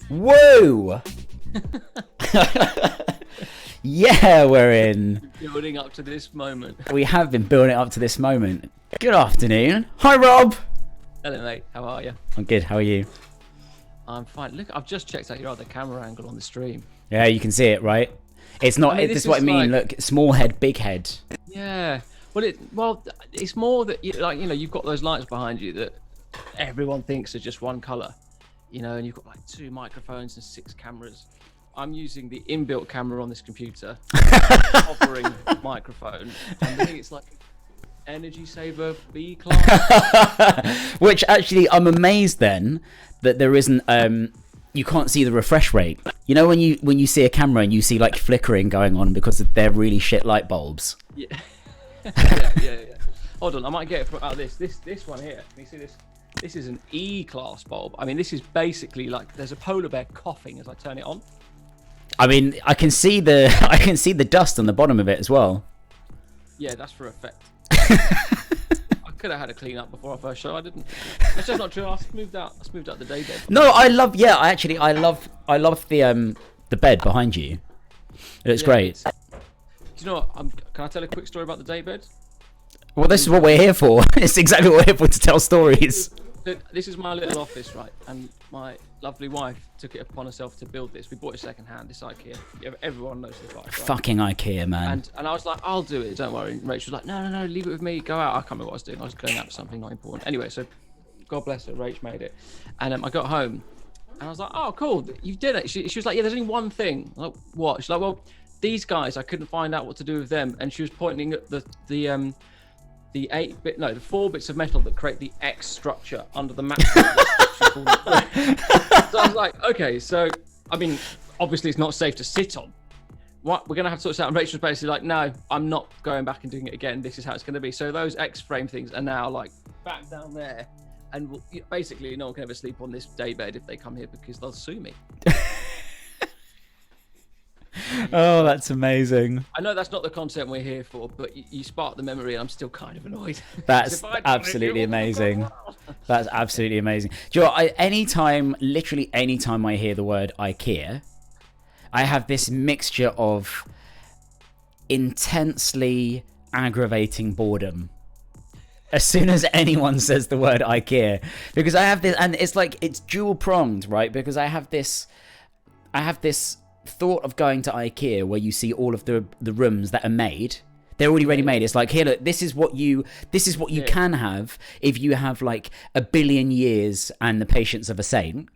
Whoa! Yeah, we're in. Building up to this moment. We have been building up to this moment. Good afternoon. Hi, Rob. Hello, mate. How are you? I'm good. How are you? I'm fine. Look, I've just checked out your other camera angle on the stream. Yeah, you can see it, right? It's not. This is what I mean. Like... Look, small head, big head. Yeah. Well, it's more that you've got those lights behind you that everyone thinks are just one color, and you've got like 2 microphones and 6 cameras. I'm using the inbuilt camera on this computer, offering microphone, and I think it's like Energy Saver B class. Which actually, I'm amazed then that there isn't. You can't see the refresh rate. You know when you see a camera and you see like flickering going on because they're really shit light bulbs. Yeah. yeah. Hold on, I might get it from out of this one here. Can you see this? This is an E class bulb. I mean, this is basically like there's a polar bear coughing as I turn it on. I mean, I can see the dust on the bottom of it as well. Yeah, that's for effect. I could have had a clean up before our first show. I didn't. That's just not true. I smoothed out the day bed. No, I love the bed behind you. It's great. Do you know what? Can I tell a quick story about the day bed? Well, this is what we're here for. It's exactly what we're here for, to tell stories. This is my little office, right? And my lovely wife took it upon herself to build this. We bought it second hand. This IKEA. Everyone knows the vibe, right? Fucking IKEA, man. And I was like, I'll do it. Don't worry. And Rachel was like, no, leave it with me. Go out. I can't remember what I was doing. I was going out for something not important. Anyway, so God bless her. Rach made it. And I got home, and I was like, oh, cool. You did it. She was like, yeah, there's only one thing. I'm like, what? She's like, well, these guys, I couldn't find out what to do with them. And she was pointing at the 4 bits of metal that create the X structure under the mattress. So I was like, okay, so I mean, obviously it's not safe to sit on. What we're gonna have to sort this out. And Rachel's basically like, no, I'm not going back and doing it again. This is how it's gonna be. So those X frame things are now like back down there, and basically no one can ever sleep on this day bed if they come here because they'll sue me. Oh, that's amazing. I know that's not the content we're here for, but you sparked the memory and I'm still kind of annoyed. That's absolutely amazing. That's absolutely amazing. Do you know what, literally anytime I hear the word IKEA, I have this mixture of intensely aggravating boredom as soon as anyone says the word IKEA, because I have this, and it's like, it's dual pronged, right? Because I have this thought of going to IKEA where you see all of the rooms that are made. They're already ready made. It's like, here, look, this is what you can have if you have like 1 billion years and the patience of a saint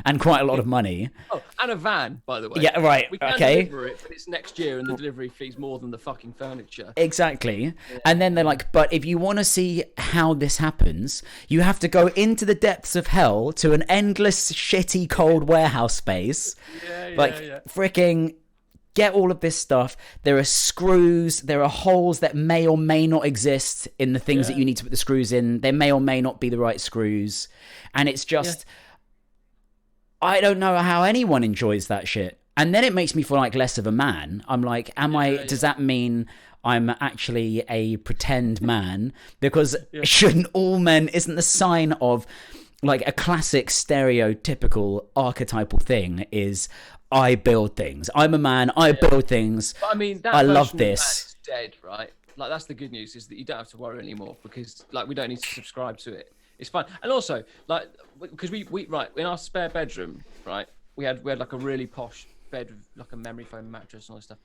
and quite a lot of money. Oh, and a van, by the way. Yeah, right. We can deliver it, but it's next year and the delivery fee's more than the fucking furniture. Exactly. Yeah. And then they're like, but if you want to see how this happens, you have to go into the depths of hell to an endless, shitty, cold warehouse space. Freaking get all of this stuff. There are screws, there are holes that may or may not exist in the things that you need to put the screws in. There may or may not be the right screws. And it's just, I don't know how anyone enjoys that shit. And then it makes me feel like less of a man. I'm like, does that mean I'm actually a pretend man? Because shouldn't all men, isn't the sign of like a classic stereotypical archetypal thing is, I build things. I'm a man. I build things. But I mean, I love this. Dead, right? Like that's the good news is that you don't have to worry anymore because like we don't need to subscribe to it. It's fine. And also like because we right in our spare bedroom, right? We had like a really posh bed with like a memory foam mattress and all this stuff,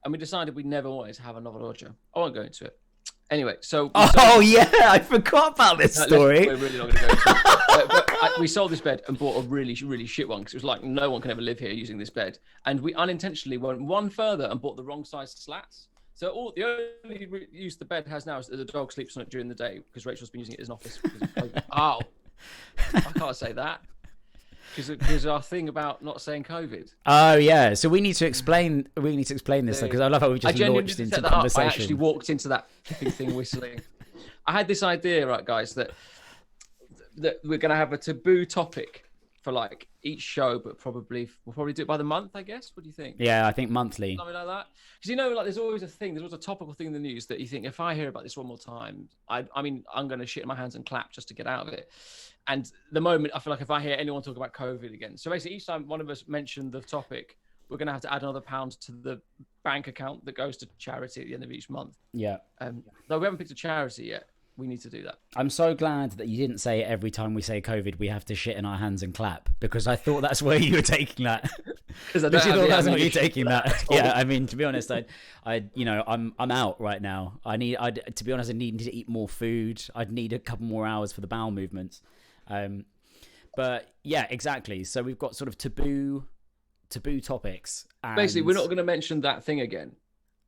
and we decided we never wanted to have another lodger. I won't go into it. Anyway, so I forgot about this story. We're really not going to go into it. But we sold this bed and bought a really, really shit one because it was like no one can ever live here using this bed. And we unintentionally went one further and bought the wrong size slats. So the only use the bed has now is that the dog sleeps on it during the day because Rachel's been using it as an office. I can't say that. Because our thing about not saying COVID. Oh yeah, so we need to explain this because I love how we just launched into the conversation. I actually walked into that flipping thing whistling. I had this idea, right, guys, that we're gonna have a taboo topic for like each show, but we'll probably do it by the month, I guess. What do you think? Yeah, I think monthly. Something like that. Because like there's always a topical thing in the news that you think if I hear about this one more time, I mean I'm gonna shit in my hands and clap just to get out of it. And the moment I feel like if I hear anyone talk about COVID again, so basically each time one of us mentioned the topic, we're going to have to add another £1 to the bank account that goes to charity at the end of each month. Yeah. Though we haven't picked a charity yet, we need to do that. I'm so glad that you didn't say every time we say COVID, we have to shit in our hands and clap, because I thought that's where you were taking that. Because I don't thought that's where you're ammunition taking that. Yeah, I mean, to be honest, I'm out right now. To be honest, I need to eat more food. I'd need a couple more hours for the bowel movements. But yeah, exactly. So we've got sort of taboo topics. And... basically, we're not going to mention that thing again.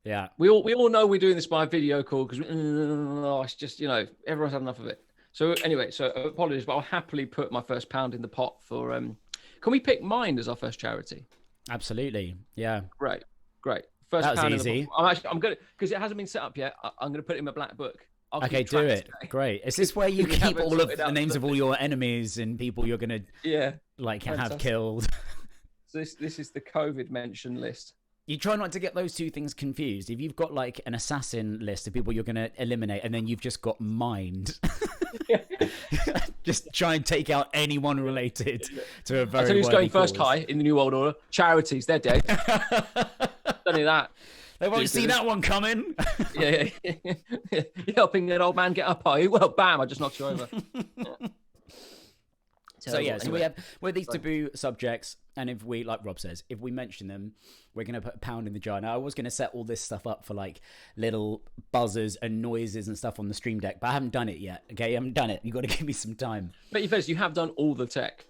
Yeah, we all know we're doing this by video call because it's just, everyone's had enough of it. So anyway, apologies, but I'll happily put my first £1 in the pot for. Can we pick Mind as our first charity? Absolutely, yeah. Great. First that was £1 easy. In the pot. I'm gonna, because it hasn't been set up yet. I'm gonna put it in my black book. Okay, do it. Today. Great. Is this where you keep all of the names of all your enemies and people you're gonna have killed? So this is the COVID mention list. You try not to get those two things confused. If you've got like an assassin list of people you're going to eliminate, and then you've just got Mind, just try and take out anyone related to a very. I'll tell you who's going cause. first, Kai, in the New World Order. Charities, they're dead. Only that. They won't see that one coming. Yeah. You're helping an old man get up, are you? Well, bam! I just knocked you over. Yeah. So anyway. we have these taboo subjects, and if we, like Rob says, if we mention them, we're going to put £1 in the jar. Now, I was going to set all this stuff up for like little buzzers and noises and stuff on the stream deck, but I haven't done it yet. Okay, I haven't done it. You've got to give me some time. But you have done all the tech.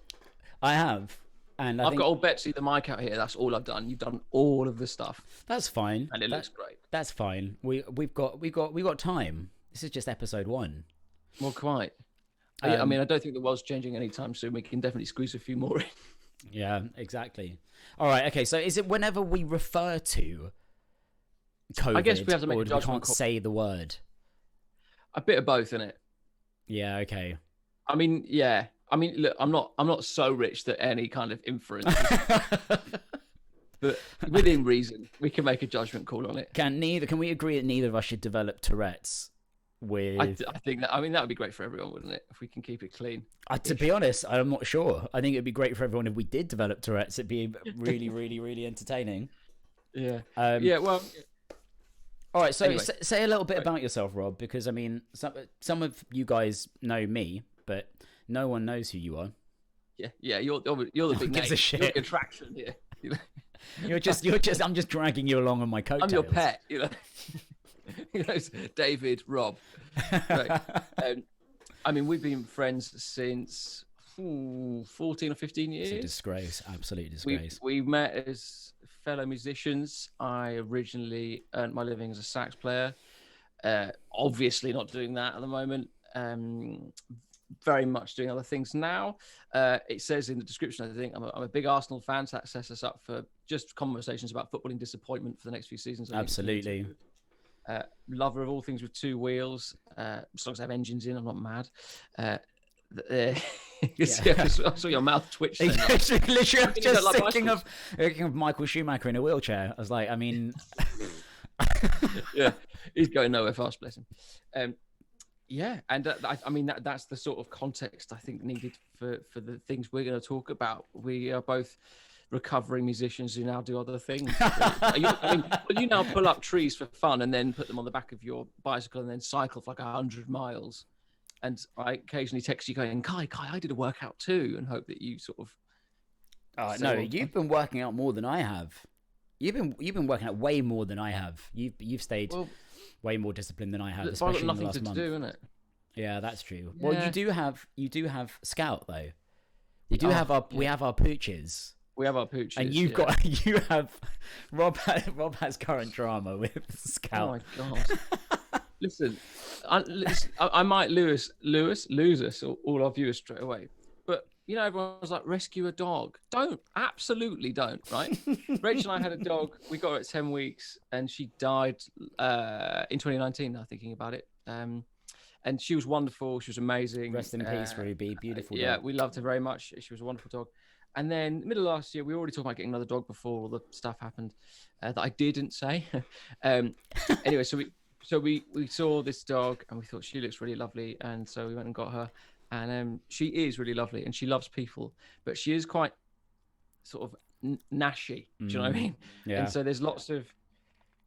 I have. And I've got old Betsy the mic out here. That's all I've done. You've done all of the stuff. That's fine. And it looks great. That's fine. We've got time. This is just episode 1. Well, quite. I mean, I don't think the world's changing anytime soon. We can definitely squeeze a few more in. Yeah, exactly. All right. Okay. So is it whenever we refer to COVID, I guess we have to make a judgment we can't say the word? A bit of both, innit? Yeah. Okay. I mean, yeah. I mean, look, I'm not so rich that any kind of inference, but within reason, we can make a judgment call on it. Can we agree that neither of us should develop Tourette's? I think that would be great for everyone, wouldn't it? If we can keep it clean. To be honest, I'm not sure. I think it'd be great for everyone if we did develop Tourette's. It'd be really, really, really entertaining. Yeah. Well. All right. So anyway, say a little bit about yourself, Rob, because I mean, some of you guys know me, but no one knows who you are. Yeah. You're the big name. You're the attraction here. You're just. I'm just dragging you along on my coattails. I'm your pet. David, Rob. Right. I mean, we've been friends since 14 or 15 years. It's a disgrace, absolute disgrace. We met as fellow musicians. I originally earned my living as a sax player. Obviously not doing that at the moment. Very much doing other things now. It says in the description, I think, I'm a big Arsenal fan, so that sets us up for just conversations about footballing disappointment for the next few seasons. Absolutely. Lover of all things with 2 wheels, as long as I have engines in, I'm not mad. I saw your mouth twitch. Literally, I was just thinking of Michael Schumacher in a wheelchair. I was like, I mean, yeah, he's going nowhere fast, bless him. Yeah, and I mean that's the sort of context I think needed for the things we're going to talk about. We are both recovering musicians who now do other things. You now pull up trees for fun and then put them on the back of your bicycle and then cycle for like 100 miles. And I occasionally text you going, Kai, I did a workout too, and hope that you sort of. No, you've been working out more than I have. You've been working out way more than I have. You've stayed way more disciplined than I have, especially in the last month. Do, isn't it? Yeah, that's true. Yeah. Well, you do have Scout though. We have our pooches. We have our pooches. And Rob has current drama with Scout. Oh my god! Listen, I might lose us, all our viewers straight away. But everyone's like, rescue a dog. Absolutely don't. Right? Rachel and I had a dog. We got her at 10 weeks, and she died in 2019. Now thinking about it, and she was wonderful. She was amazing. Rest in peace, Ruby. Beautiful. Yeah, dog. we loved her very much. She was a wonderful dog. And then middle of last year, we were already talking about getting another dog before all the stuff happened that I didn't say. Anyway, so we saw this dog and we thought she looks really lovely. And so we went and got her. and she is really lovely, and she loves people, but she is quite sort of nashy. Do you know what I mean? Yeah. And so there's lots of.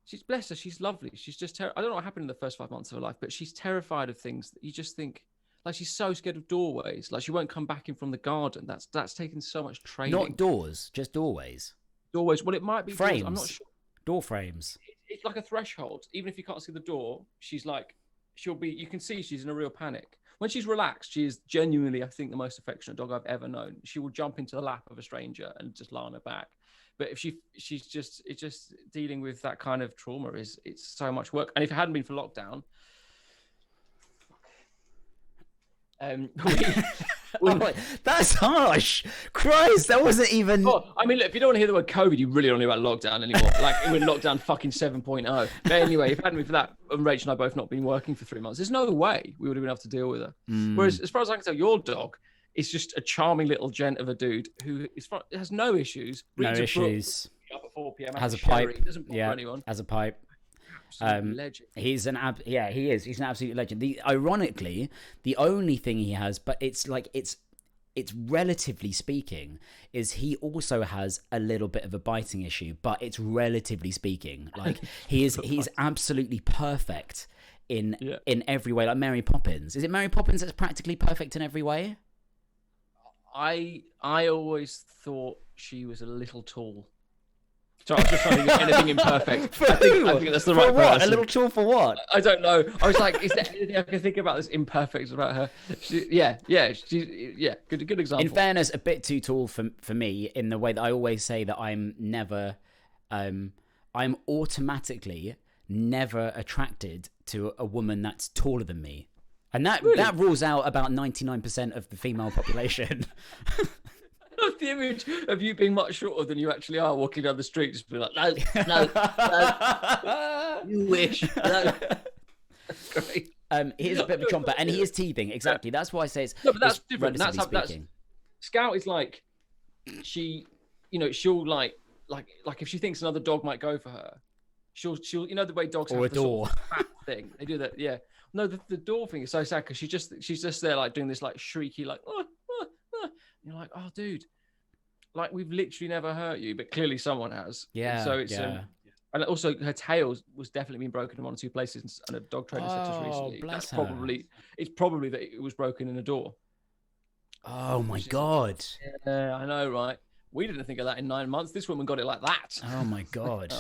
She's blessed her. She's lovely. She's just. I don't know what happened in the first 5 months of her life, but she's terrified of things that you just think. Like, she's so scared of doorways. Like, she won't come back in from the garden. That's taken so much training. Not doors, just doorways. Doorways. Well, it might be frames. Doors. I'm not sure. Door frames. It's like a threshold. Even if you can't see the door, she's like, she'll be. You can see she's in a real panic. When she's relaxed, she is genuinely, I think, the most affectionate dog I've ever known. She will jump into the lap of a stranger and just lie on her back. But if she's just dealing with that kind of trauma it's so much work. And if it hadn't been for lockdown, that's harsh. Christ, that wasn't even. Oh, I mean, look, if you don't want to hear the word COVID, you really don't know about lockdown anymore. Like, we're in lockdown fucking 7.0. But anyway, if it hadn't been for that, and Rach and I both not been working for 3 months, there's no way we would have been able to deal with her. Whereas, as far as I can tell, your dog is just a charming little gent of a dude who has no issues. No issues. Up at 4 p.m. Has a pipe. Doesn't bother anyone. Has a pipe. Legend. He is. He's an absolute legend. Ironically, the only thing he has, but it's relatively speaking, is he also has a little bit of a biting issue, but it's relatively speaking. Like, he's absolutely perfect in every way. Like Mary Poppins. Is it Mary Poppins that's practically perfect in every way? I always thought she was a little tall. So I was just trying to think anything imperfect. I think that's the right what? person. A little tool for what? I don't know. I was like, is there anything I can think about that's imperfect about her? Good example. In fairness, a bit too tall for me, in the way that I always say that I'm automatically never attracted to a woman that's taller than me. And that rules out about 99% of the female population. The image of you being much shorter than you actually are, walking down the street, just be like, no, you wish. No. That's great. He is a bit of a chomper, and he is teething. Exactly. That's why I say it's. No, but that's different. That's Scout is like, she'll like if she thinks another dog might go for her, she'll the way dogs or have a door sort of fat thing. They do that. Yeah. No, the door thing is so sad because she's just there like doing this like shrieky like. You're like, oh, dude, like, we've literally never hurt you, but clearly someone has. Yeah. So it's and also her tail was definitely been broken in 1 or 2 places, and a dog trainer said to us recently. Bless her. It's probably that it was broken in a door. Oh my God. Yeah, I know, right? We didn't think of that in 9 months. This woman got it like that. Oh my God.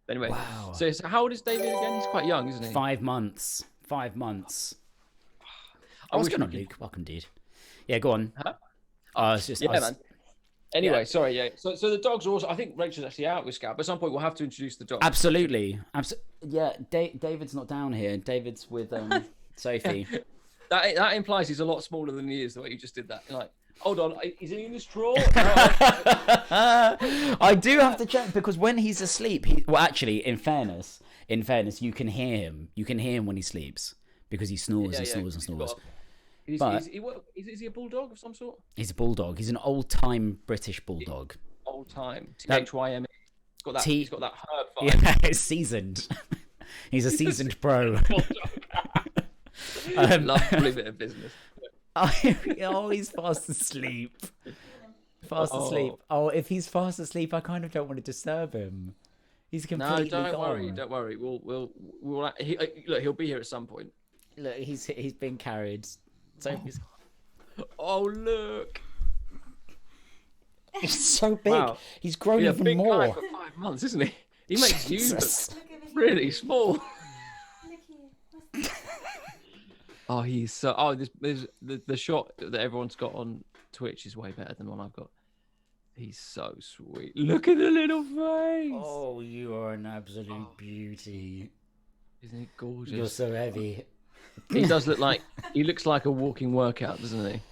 Anyway, wow. So how old is David again? He's quite young, isn't he? 5 months. 5 months. What's going on, Luke? Welcome, dude. Yeah, go on. Huh? Man. Anyway, sorry, yeah. So the dogs are also. I think Rachel's actually out with Scout, but at some point we'll have to introduce the dog. Absolutely. Yeah, David's not down here. David's with Sophie. That implies he's a lot smaller than he is. The way you just did that, you're like, hold on, is he in this drawer? I do have to check because when he's asleep, actually, in fairness, you can hear him. You can hear him when he sleeps because he snores and snores and snores. Is he a bulldog of some sort? He's a bulldog. He's an old-time British bulldog. Old-time. T-H-Y-M-E. He's got that herb vibe. Yeah, it's seasoned. He's a seasoned pro. Lovely bit of business. He's fast asleep. Asleep. Oh, if he's fast asleep, I kind of don't want to disturb him. He's completely don't gone. Don't worry. We'll look, he'll be here at some point. Look, he's been carried. Sophie's... Oh, look. He's so big. Wow. He's grown even big more. Guy for 5 months, isn't he? He makes you look really small. Oh, he's so. Oh, there's the shot that everyone's got on Twitch is way better than the one I've got. He's so sweet. Look at the little face. Oh, you are an absolute beauty. Isn't he gorgeous? You're so heavy. He does look like he looks like a walking workout, doesn't he?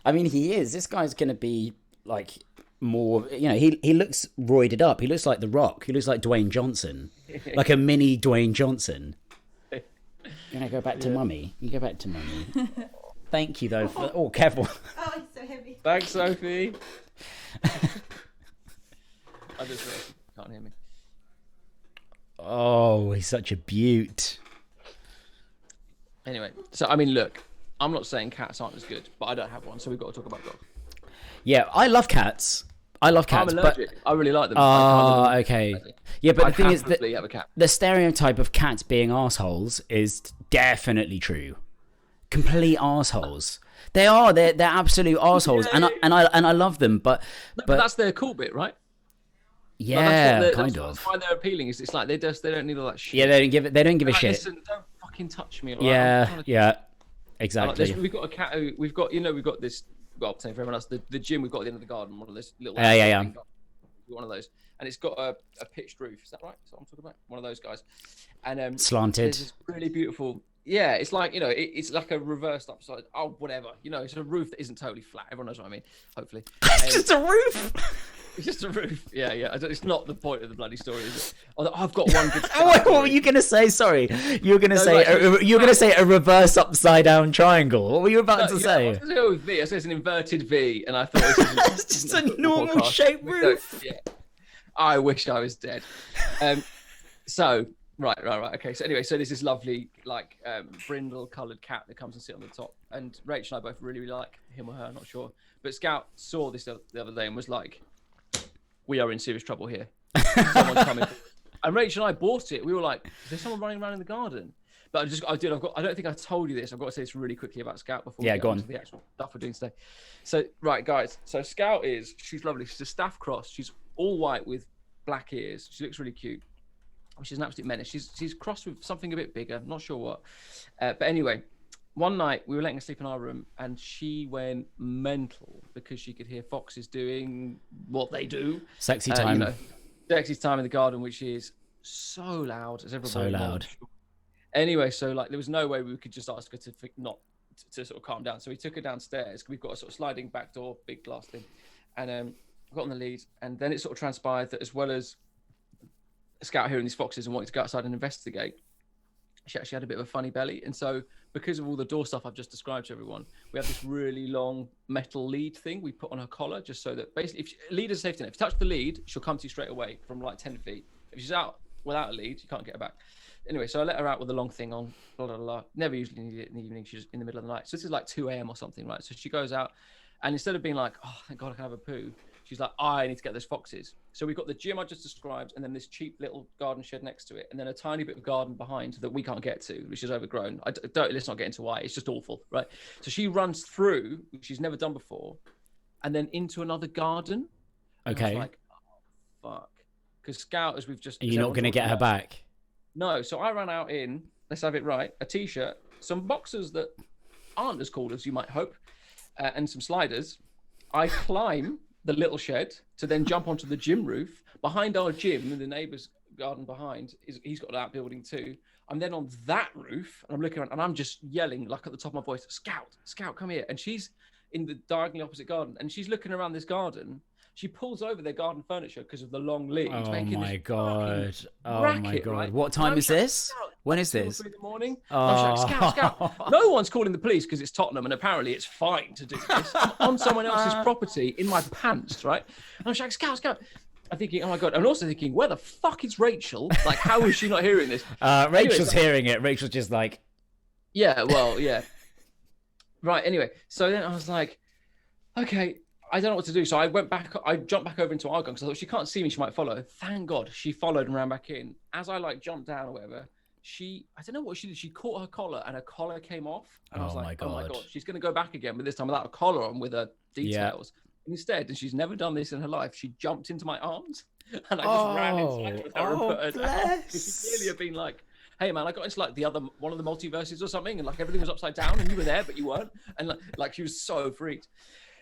I mean, he is. This guy's gonna be like more. He looks roided up. He looks like The Rock. He looks like Dwayne Johnson, like a mini Dwayne Johnson. You're gonna go back to mummy. You go back to mummy. Thank you though. Careful. Oh, he's so heavy. Thanks, Sophie. I just can't hear me. Oh, he's such a beaut. Anyway, so I mean, look, I'm not saying cats aren't as good, but I don't have one, so we've got to talk about dogs. Yeah, I love cats. I'm allergic. I really like them. Okay. Yeah, but the thing is that have a cat. the stereotype of cats being assholes is definitely true. Complete assholes. They are. They're absolute assholes, and I love them. But that's their cool bit, right? Yeah, kind of. That's why they're appealing. Is it's like they don't need all that shit. Yeah, they don't give a shit. Listen, don't fucking touch me. Right? Yeah, exactly. We've got a cat who we've got this. Well, same for everyone else. The gym we've got at the end of the garden, one of those little. Yeah. One of those, and it's got a pitched roof. Is that right? That's what I'm talking about. One of those guys, and slanted. There's this really beautiful. Yeah, it's like it's like a reversed upside. Oh, whatever. It's a roof that isn't totally flat. Everyone knows what I mean. Hopefully, it's just a roof. It's just a roof. Yeah. It's not the point of the bloody story, is it? Although I've got one good. What were you gonna say? Sorry, you were gonna say a reverse upside down triangle. What were you about to say? I was going to go with V. I said it's an inverted V, and I thought it's just a normal shaped roof. Yeah. I wish I was dead. So right. Okay. So anyway, so there's this lovely brindle coloured cat that comes and sits on the top, and Rachel and I both really like him or her. I'm not sure, but Scout saw this the other day and was like, we are in serious trouble here. Someone's coming. And Rachel and I bought it. We were like, is there someone running around in the garden? But I don't think I told you this. I've got to say this really quickly about Scout before we get on to the actual stuff we're doing today. So, right, guys. So Scout she's lovely. She's a staff cross. She's all white with black ears. She looks really cute. She's an absolute menace. She's crossed with something a bit bigger. I'm not sure what. But anyway, one night we were letting her sleep in our room, and she went mental because she could hear foxes doing what they do. Sexy time. Sexy time in the garden, which is so loud, as everybody knows. Anyway, so there was no way we could just ask her to sort of calm down. So we took her downstairs. We've got a sort of sliding back door, big glass thing, and got on the lead. And then it sort of transpired that as well as Scout hearing these foxes and wanting to go outside and investigate, she actually had a bit of a funny belly. And so because of all the door stuff I've just described to everyone, we have this really long metal lead thing we put on her collar, just so that basically lead is a safety net. If you touch the lead, she'll come to you straight away from 10 feet. If she's out without a lead, you can't get her back. Anyway, so I let her out with the long thing on, blah, blah, blah. Never usually need it in the evening. She's in the middle of the night. So this is 2 a.m. or something, right? So she goes out, and instead of being like, oh, thank God I can have a poo, she's like, I need to get those foxes. So we've got the gym I just described, and then this cheap little garden shed next to it, and then a tiny bit of garden behind that we can't get to, which is overgrown. Let's not get into why. It's just awful, right? So she runs through, which she's never done before, and then into another garden. Okay. I was like, oh, fuck. Because Scout, as we've just... You're not going to get her back? No. So I ran out in, let's have it right, a T-shirt, some boxers that aren't as cool as you might hope, and some sliders. I climb the little shed to then jump onto the gym roof. Behind our gym, and the neighbour's garden behind, he's got an outbuilding too. I'm then on that roof, and I'm looking around, and I'm just yelling at the top of my voice, Scout, come here. And she's in the diagonally opposite garden, and she's looking around this garden. She pulls over their garden furniture because of the long leads. Oh my God. Right? What time is this? When is this? 3 in the morning. Oh. Scout. No one's calling the police because it's Tottenham, and apparently it's fine to do this on someone else's property in my pants, right? And I'm like, Scout. I'm thinking, oh my God. I'm also thinking, where the fuck is Rachel? How is she not hearing this? Rachel's hearing it. Rachel's just like... Yeah, well, yeah. Right, anyway. So then I was like, okay, I don't know what to do. So I jumped back over into our garden because I thought she can't see me, she might follow. Thank God she followed and ran back in. As I jumped down or whatever, I don't know what she did. She caught her collar and her collar came off. And I was like, oh my God, she's going to go back again, but this time without a collar on with her details. Yeah. Instead, and she's never done this in her life, she jumped into my arms and I just ran inside with her and put her down. She clearly had been like, hey man, I got into the other one of the multiverses or something, and everything was upside down and you were there, but you weren't. And she was so freaked.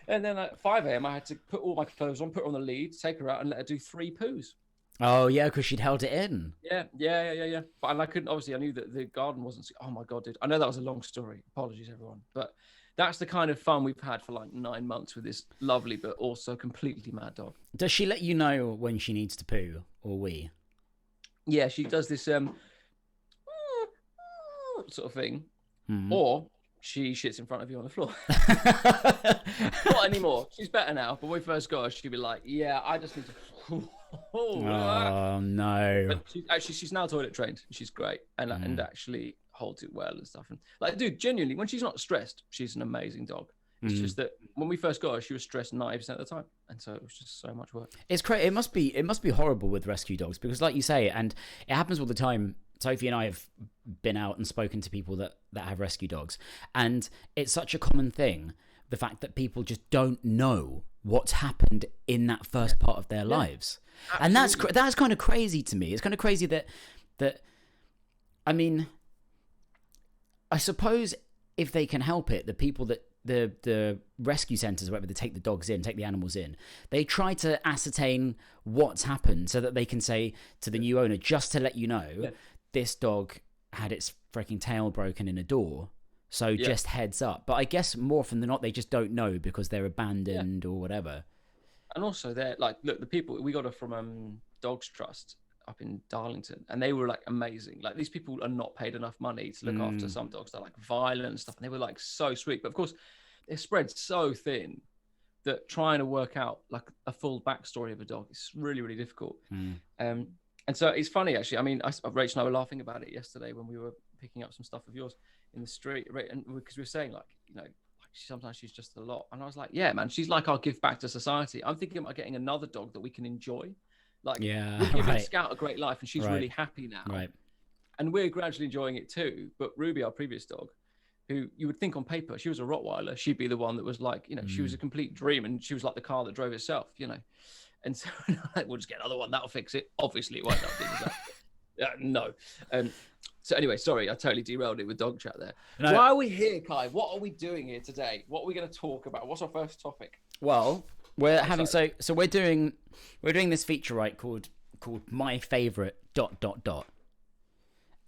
And then at 5 a.m., I had to put all my clothes on, put her on the lead, take her out, and let her do 3 poos. Oh, yeah, because she'd held it in. Yeah. But I couldn't, obviously, I knew that the garden wasn't... Oh, my God, dude. I know that was a long story. Apologies, everyone. But that's the kind of fun we've had for 9 months with this lovely but also completely mad dog. Does she let you know when she needs to poo, or we? Yeah, she does this sort of thing. Mm-hmm. Or... she shits in front of you on the floor. Not anymore. She's better now. But when we first got her, she'd be like, yeah, I just need to... Oh, no. But she's now toilet trained. She's great. And actually, holds it well and stuff. And like, dude, genuinely, when she's not stressed, she's an amazing dog. It's just that when we first got her, she was stressed 90% of the time, and so it was just so much work. It's crazy. It must be horrible with rescue dogs because, like you say, and it happens all the time. Sophie and I have been out and spoken to people that have rescue dogs, and it's such a common thing. The fact that people just don't know what's happened in that first part of their lives, and that's kind of crazy to me. It's kind of crazy that I mean, I suppose if they can help it, the people that the rescue centres, wherever they take the dogs in, take the animals in, they try to ascertain what's happened so that they can say to the new owner, just to let you know, this dog had its freaking tail broken in a door, so just heads up. But I guess more often than not, they just don't know because they're abandoned or whatever. And also, they're like, look, the people we got her from Dogs Trust up in Darlington, and they were like amazing. Like, these people are not paid enough money to look after some dogs. They're like violent and stuff, and they were like so sweet. But of course, they're spread so thin that trying to work out like a full backstory of a dog is really, really difficult. And so it's funny, actually. I mean, Rachel and I were laughing about it yesterday when we were picking up some stuff of yours in the street, and because we were saying, like, you know, sometimes she's just a lot. And I was like, yeah, man, she's like our gift back to society. I'm thinking about getting another dog that we can enjoy. Like, we're giving Scout a great life, and she's really happy now. Right. And we're gradually enjoying it too. But Ruby, our previous dog, who you would think on paper, she was a Rottweiler, she'd be the one that was like, you know, she was a complete dream, and she was like the car that drove itself, you know. And so we'll just get another one, that'll fix it. Obviously, it won't. No. So anyway, sorry, I totally derailed it with dog chat there. No. Why are we here, Kai? What are we doing here today? What are we going to talk about? What's our first topic? Well, we're having so we're doing this feature, right, called My Favorite ...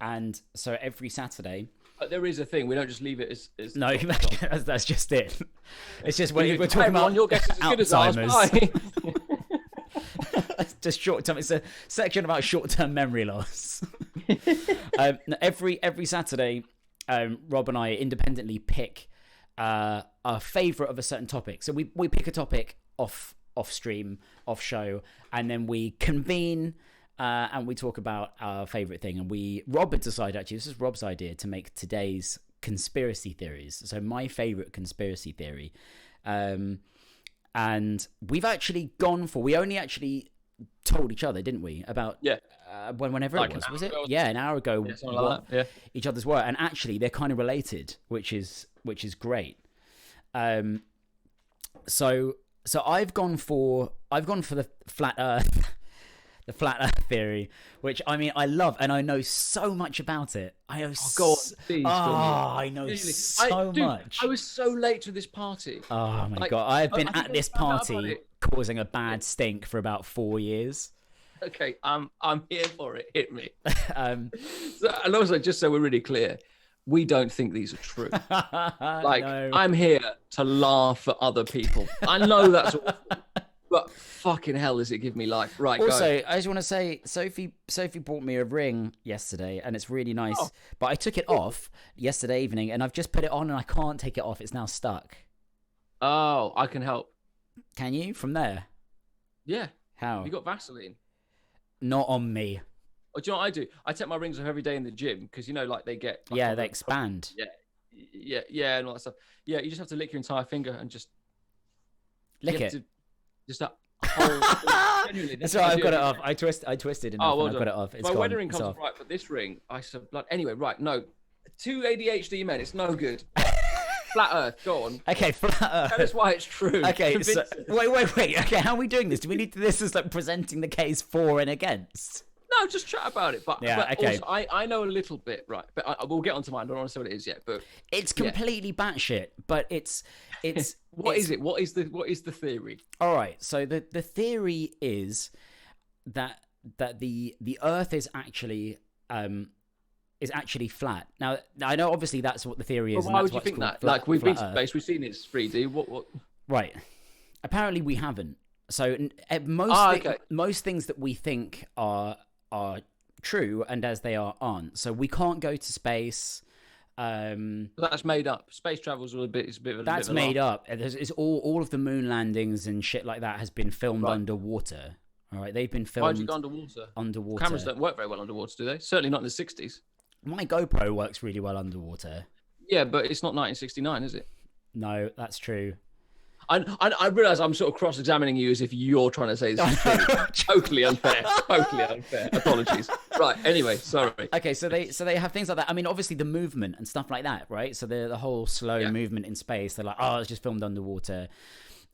And so every Saturday, there is a thing. We don't just leave it as no. That's just it. It's just when we're talking about your guess is as good as ours. Bye. It's just short term. It's a section about short term memory loss. Every Saturday, Rob and I independently pick a favorite of a certain topic. So we pick a topic off stream, off show, and then we convene. And we talk about our favourite thing. And Rob had decided, actually, this is Rob's idea, to make today's conspiracy theories. So my favourite conspiracy theory. And we've actually we only actually told each other, didn't we, about whenever like it was it? Yeah, an hour ago, what each other's were. And actually, they're kind of related, which is great. So I've gone for the flat Earth. The flat Earth theory, which I mean I love, and I know so much about it. I know I know so much. I was so late to this party. Oh my god, I've been at this party causing a bad stink for about 4 years. Okay, I'm here for it. Hit me. And also, just so we're really clear, we don't think these are true. Like, no. I'm here to laugh at other people. I know that's awful. But fucking hell, does it give me life? Right. Also, go. I just want to say, Sophie bought me a ring yesterday, and it's really nice. Oh. But I took it off yesterday evening, and I've just put it on, and I can't take it off. It's now stuck. Oh, I can help. Can you from there? Yeah. How? You got Vaseline? Not on me. Oh, do you know what I do? I take my rings off every day in the gym because you know, like they get. Like, they expand. Yeah, and all that stuff. Yeah, you just have to lick your entire finger and just lick it. Just that whole... Genuinely, that's right, I've got it off. I twisted enough and I've got it off. It's my gone. wedding ring comes off right, but this ring, I said, blood. Anyway, right, no. 2 ADHD men, it's no good. Flat Earth, go on. Okay, flat Earth. Tell us why it's true. Okay, so, wait. Okay, how are we doing this? Do we need to this as like presenting the case for and against? No, just chat about it. But okay. Also, I know a little bit, right? But we'll get onto mine. I don't want to say what it is yet. But it's completely batshit. But it's what is it? What is the theory? All right. So the theory is that the Earth is actually flat. Now I know obviously that's what the theory is. Well, why would you think that? Like we've been to space, we've seen it's 3D. What? Right. Apparently we haven't. So most things that we think are true, and as they aren't. So we can't go to space. That's made up. Space travel's a bit of a that's made up. It's all of the moon landings and shit like that has been filmed underwater. All right, they've been filmed. Why'd you go underwater? Cameras don't work very well underwater, do they? Certainly not in the 60s. My GoPro works really well underwater. Yeah, but it's not 1969, is it? No, that's true. I realise I'm sort of cross-examining you as if you're trying to say this is true. Totally unfair. Totally unfair. Apologies. Right. Anyway, sorry. Okay, so they have things like that. I mean, obviously the movement and stuff like that, right? So the whole slow movement in space. They're like, oh, it's just filmed underwater.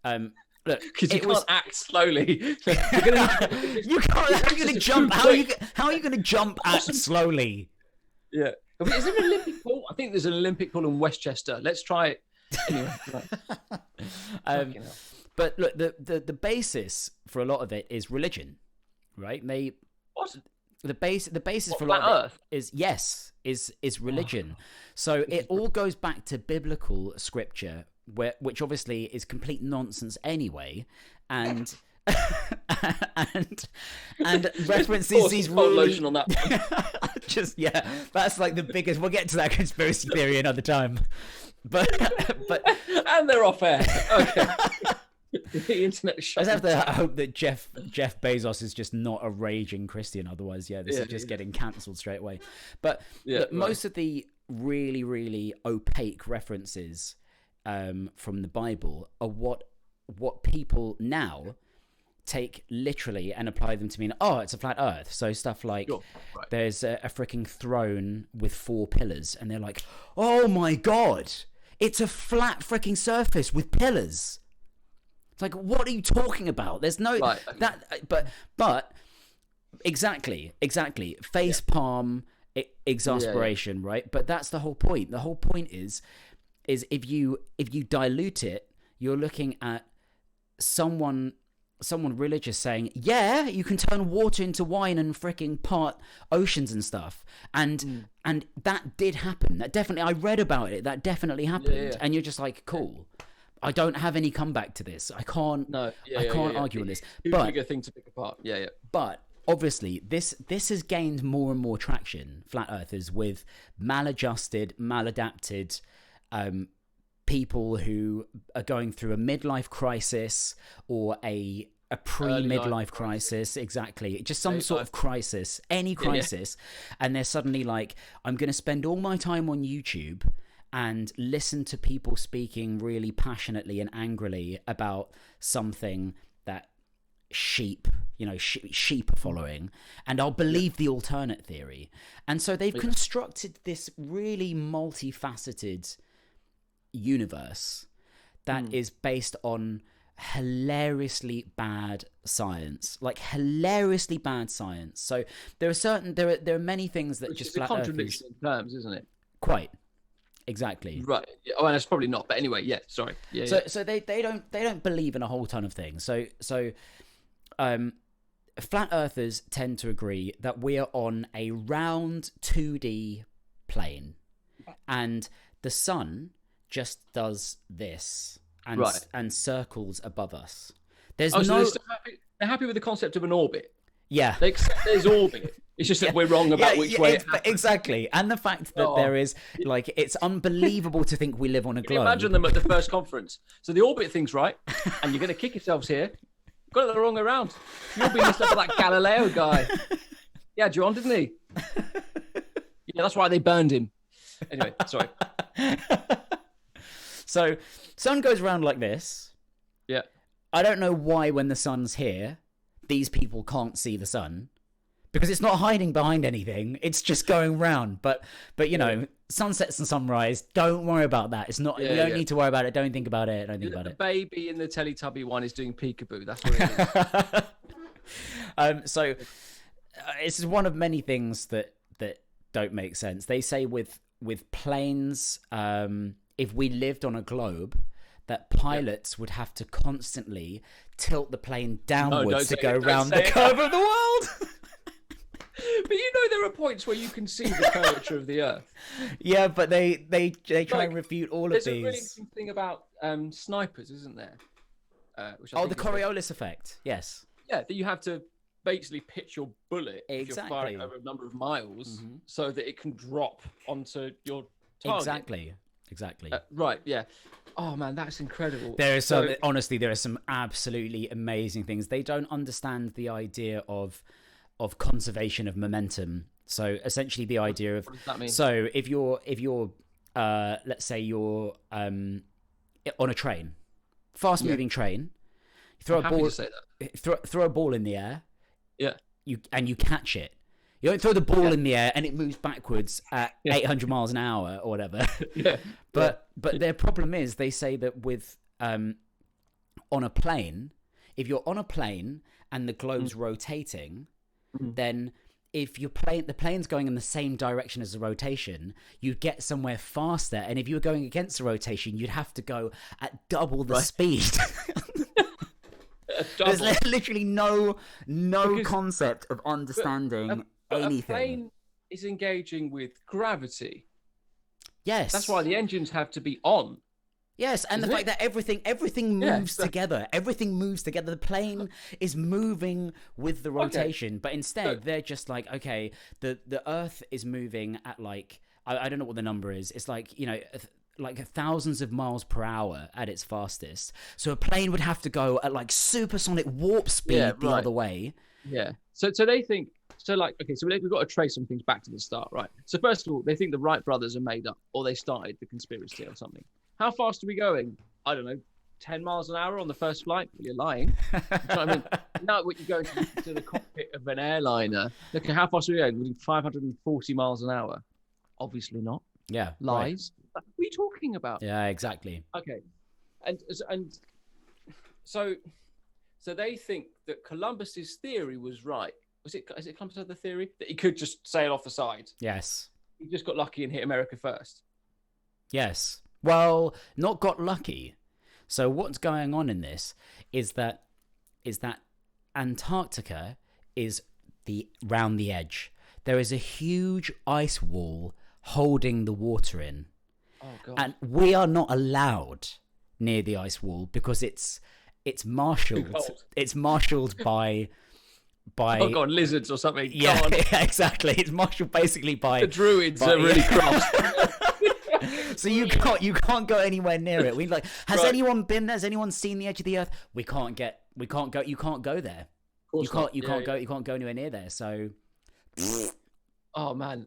Look, because you can't act slowly. You can't. How are you going to jump? How are you going to jump act slowly? Yeah. Is there an Olympic pool? I think there's an Olympic pool in Westchester. Let's try it. Anyway, but look, the basis for a lot of it is religion, right? The basis for a lot of it is religion. So it all goes back to biblical scripture, which obviously is complete nonsense anyway, and and references these really lotion on that one. That's like the biggest. We'll get to that conspiracy theory another time. But and they're off air. Okay. The internet I just have to hope that Jeff Bezos is just not a raging Christian. Otherwise, this is just getting cancelled straight away. But most of the really, really opaque references from the Bible are what people now take literally and apply them to mean, oh, it's a flat earth. So stuff like there's a freaking throne with 4 pillars, and they're like, oh my god, it's a flat freaking surface with pillars. It's like, what are you talking about? There's no but exactly face palm exasperation, right? But that's the whole point. The whole point is if you dilute it, you're looking at someone religious saying, yeah, you can turn water into wine and freaking part oceans and stuff, and that did happen. That definitely, I read about it. That definitely happened, and you're just like, cool. I don't have any comeback to this. I can't. I can't argue on this. But bigger thing to pick apart. But obviously, this has gained more and more traction. Flat earthers with maladjusted, maladapted people who are going through a midlife crisis or a pre-midlife crisis. Exactly, just some sort of crisis, any crisis, and they're suddenly like, I'm going to spend all my time on YouTube and listen to people speaking really passionately and angrily about something that sheep are following, and I'll believe the alternate theory. And so they've constructed this really multifaceted universe that is based on hilariously bad science, So there are many things that just flat contradiction in terms, isn't it? Quite. Exactly. Right. Oh, and it's probably not. But anyway, sorry. So they don't believe in a whole ton of things. So flat earthers tend to agree that we are on a round 2D plane, and the sun just does this and circles above us. There's they're happy with the concept of an orbit. Yeah. They accept there's orbit. It's just that we're wrong about which way it happens. Exactly. And the fact that there is, like, it's unbelievable to think we live on a globe. Imagine them at the first conference. So the orbit thing's right, and you're going to kick yourselves here. Got it the wrong way around. You'll be messed up with that Galileo guy. Yeah, John, didn't he? Yeah, that's why they burned him. Anyway, sorry. So, sun goes around like this. Yeah. I don't know why when the sun's here, these people can't see the sun. Because it's not hiding behind anything. It's just going round. But sunsets and sunrise, don't worry about that. It's not. You don't need to worry about it. Don't think about it. Don't think about it. The baby in the Teletubby one is doing peekaboo. That's what it is. So this is one of many things that don't make sense. They say with planes, if we lived on a globe, that pilots would have to constantly tilt the plane downwards to go around the curve of the world. But there are points where you can see the curvature of the Earth. Yeah, but they try and refute all of these. There's a really interesting thing about snipers, isn't there? The Coriolis effect. Yes. Yeah, that you have to basically pitch your bullet if you're firing over a number of miles so that it can drop onto your target. Exactly. Right. Yeah. Oh man, that's incredible. There are some absolutely amazing things. They don't understand the idea of conservation of momentum. So essentially, the idea of what does that mean? So if you're let's say you're on a train, fast moving train, you throw I'm a happy ball, to say that. throw a ball in the air, Yeah. you catch it. You don't throw the ball in the air and it moves backwards at 800 miles an hour or whatever. But their problem is, they say that with on a plane, if you're on a plane and the globe's rotating, then if the plane's going in the same direction as the rotation, you'd get somewhere faster. And if you were going against the rotation, you'd have to go at double the speed. There's literally no concept of understanding anything. A plane is engaging with gravity. Yes. That's why the engines have to be on. Yes, and the fact that everything moves together. Everything moves together. The plane is moving with the rotation, but instead they're just like, okay, the Earth is moving at like, I don't know what the number is. It's like, like thousands of miles per hour at its fastest. So a plane would have to go at like supersonic warp speed the other way. Yeah. So they think, so we've got to trace some things back to the start, right? So first of all, they think the Wright brothers are made up, or they started the conspiracy or something. How fast are we going? I don't know, 10 miles an hour on the first flight? Well, you're lying. You know what I mean? Now when you go into the cockpit of an airliner, look at how fast are we going? We're doing 540 miles an hour. Obviously not. Yeah. Lies. Right. What are you talking about? Yeah, exactly. Okay. And so they think that Columbus's theory was right. Is it Columbus had the theory that he could just sail off the side? Yes. He just got lucky and hit America first. Yes. Well, not got lucky. So what's going on in this is that Antarctica is round the edge. There is a huge ice wall holding the water in. Oh God. And we are not allowed near the ice wall because it's marshaled. It's marshaled by oh God, lizards or something. Yeah, exactly. It's marshaled basically by the druids are really cross. So you can't go anywhere near it. Has anyone been there? Has anyone seen the edge of the Earth? We can't go. You can't go there. You can't go anywhere near there. So, oh man,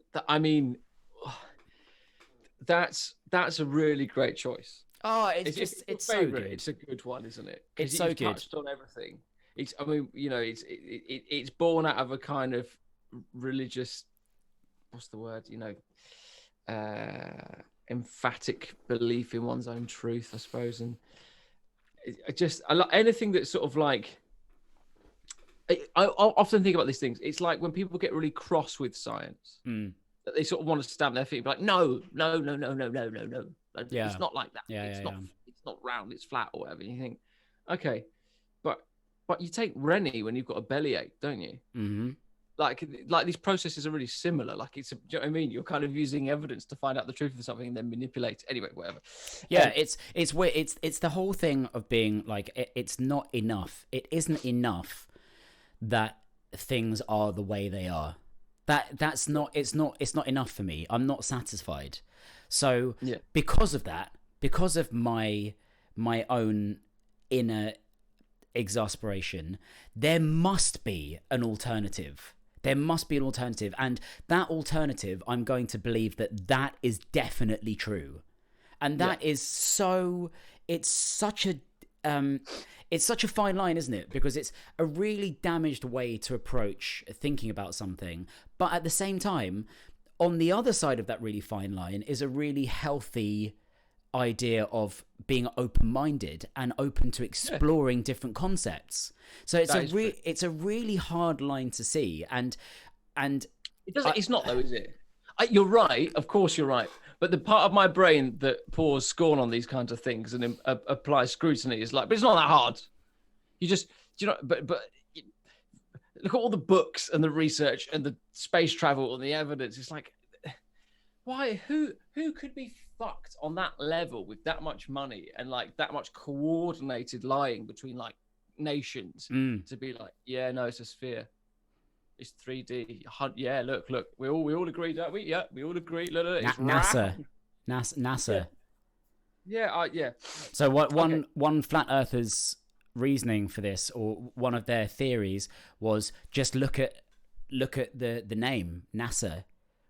that's a really great choice. Oh, it's so good. It's a good one, isn't it? It's so good. Touched on everything. It's born out of a kind of religious, what's the word? Emphatic belief in one's own truth, I suppose. And I like anything that's sort of like, I often think about these things. It's like when people get really cross with science, that they sort of want to stamp their feet and be like, no. It's not like that. It's not round, it's flat or whatever. And you think, okay, but you take Rennie when you've got a bellyache, don't you? Mm-hmm. Like these processes are really similar. Like do you know what I mean? You're kind of using evidence to find out the truth of something and then manipulate it. Anyway, whatever. Yeah, it's weird. It's the whole thing of being like, it's not enough. It isn't enough that things are the way they are. It's not enough for me. I'm not satisfied. So because of that, because of my own inner exasperation, there must be an alternative. There must be an alternative, and that alternative, I'm going to believe that is definitely true, and that is so. It's such a fine line, isn't it? Because it's a really damaged way to approach thinking about something, but at the same time, on the other side of that really fine line is a really healthy idea of being open-minded and open to exploring different concepts. So it's a really hard line to see, and it doesn't. It's not though, is it? You're right. Of course, you're right. But the part of my brain that pours scorn on these kinds of things and applies scrutiny is like, but it's not that hard. But look at all the books and the research and the space travel and the evidence. It's like, why? Who could be fucked on that level with that much money and like that much coordinated lying between like nations to be like, yeah, no, it's a sphere, it's 3D. Yeah, look, we all agree, don't we? Yeah, we all agree. Look, it's NASA. Yeah. So one flat earther's reasoning for this, or one of their theories, was just look at look at the name NASA,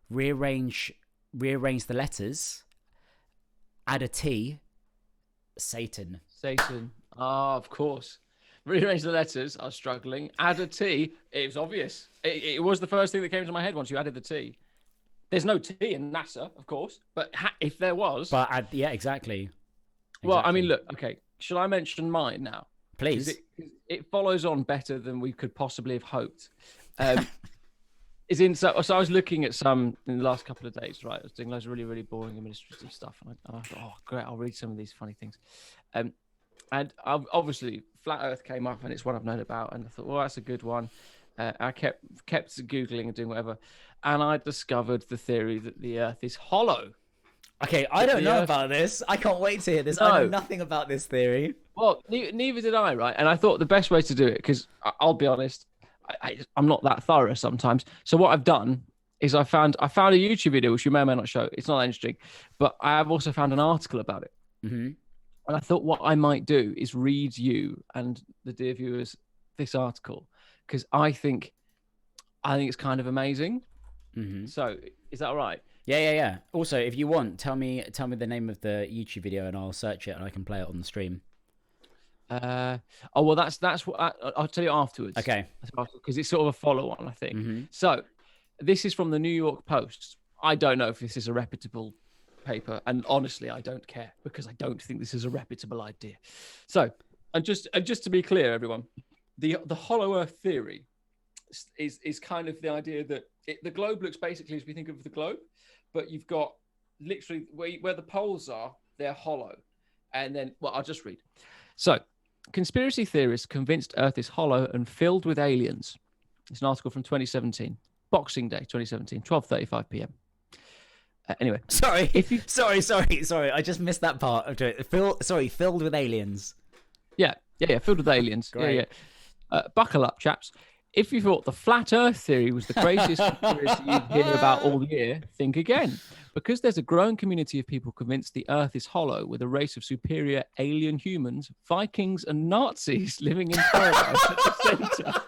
rearrange the letters, add a T, Satan. Ah, of course. Rearrange the letters. I was struggling. Add a T. It was obvious. It was the first thing that came to my head once you added the T. There's no T in NASA, of course, but if there was... But yeah, exactly. Well, I mean, look, okay. Shall I mention mine now? Please. It follows on better than we could possibly have hoped. So I was looking at some in the last couple of days, right? I was doing loads of really, really boring administrative stuff. And I thought, oh, great, I'll read some of these funny things. And obviously, Flat Earth came up, and it's one I've known about. And I thought, well, that's a good one. I kept Googling and doing whatever. And I discovered the theory that the Earth is hollow. Okay, I don't know about this. I can't wait to hear this. No. I know nothing about this theory. Well, neither did I, right? And I thought the best way to do it, because I'll be honest, I'm not that thorough sometimes. So what I've done is I found a YouTube video, which you may or may not show. It's not that interesting, but I have also found an article about it. Mm-hmm. And I thought what I might do is read you and the dear viewers this article, because I think it's kind of amazing. Mm-hmm. So is that all right? Yeah. Also, if you want, tell me the name of the YouTube video, and I'll search it and I can play it on the stream. Well, that's what I'll tell you afterwards. Okay. Because it's sort of a follow-on, I think. Mm-hmm. So this is from the New York Post. I don't know if this is a reputable paper, and honestly, I don't care, because I don't think this is a reputable idea. So, and just to be clear, everyone, the hollow Earth theory is kind of the idea that the globe looks basically as we think of the globe, but you've got literally where the poles are, they're hollow. And then, well, I'll just read. So, conspiracy theorists convinced Earth is hollow and filled with aliens. It's an article from 2017, Boxing Day 2017, 12:35 p.m. Anyway, sorry. I just missed that part of it. Filled with aliens. Yeah, filled with aliens. Great. Yeah. Buckle up, chaps. If you thought the flat Earth theory was the greatest conspiracy you'd hear about all year, think again. Because there's a growing community of people convinced the Earth is hollow, with a race of superior alien humans, Vikings, and Nazis living in paradise at the centre.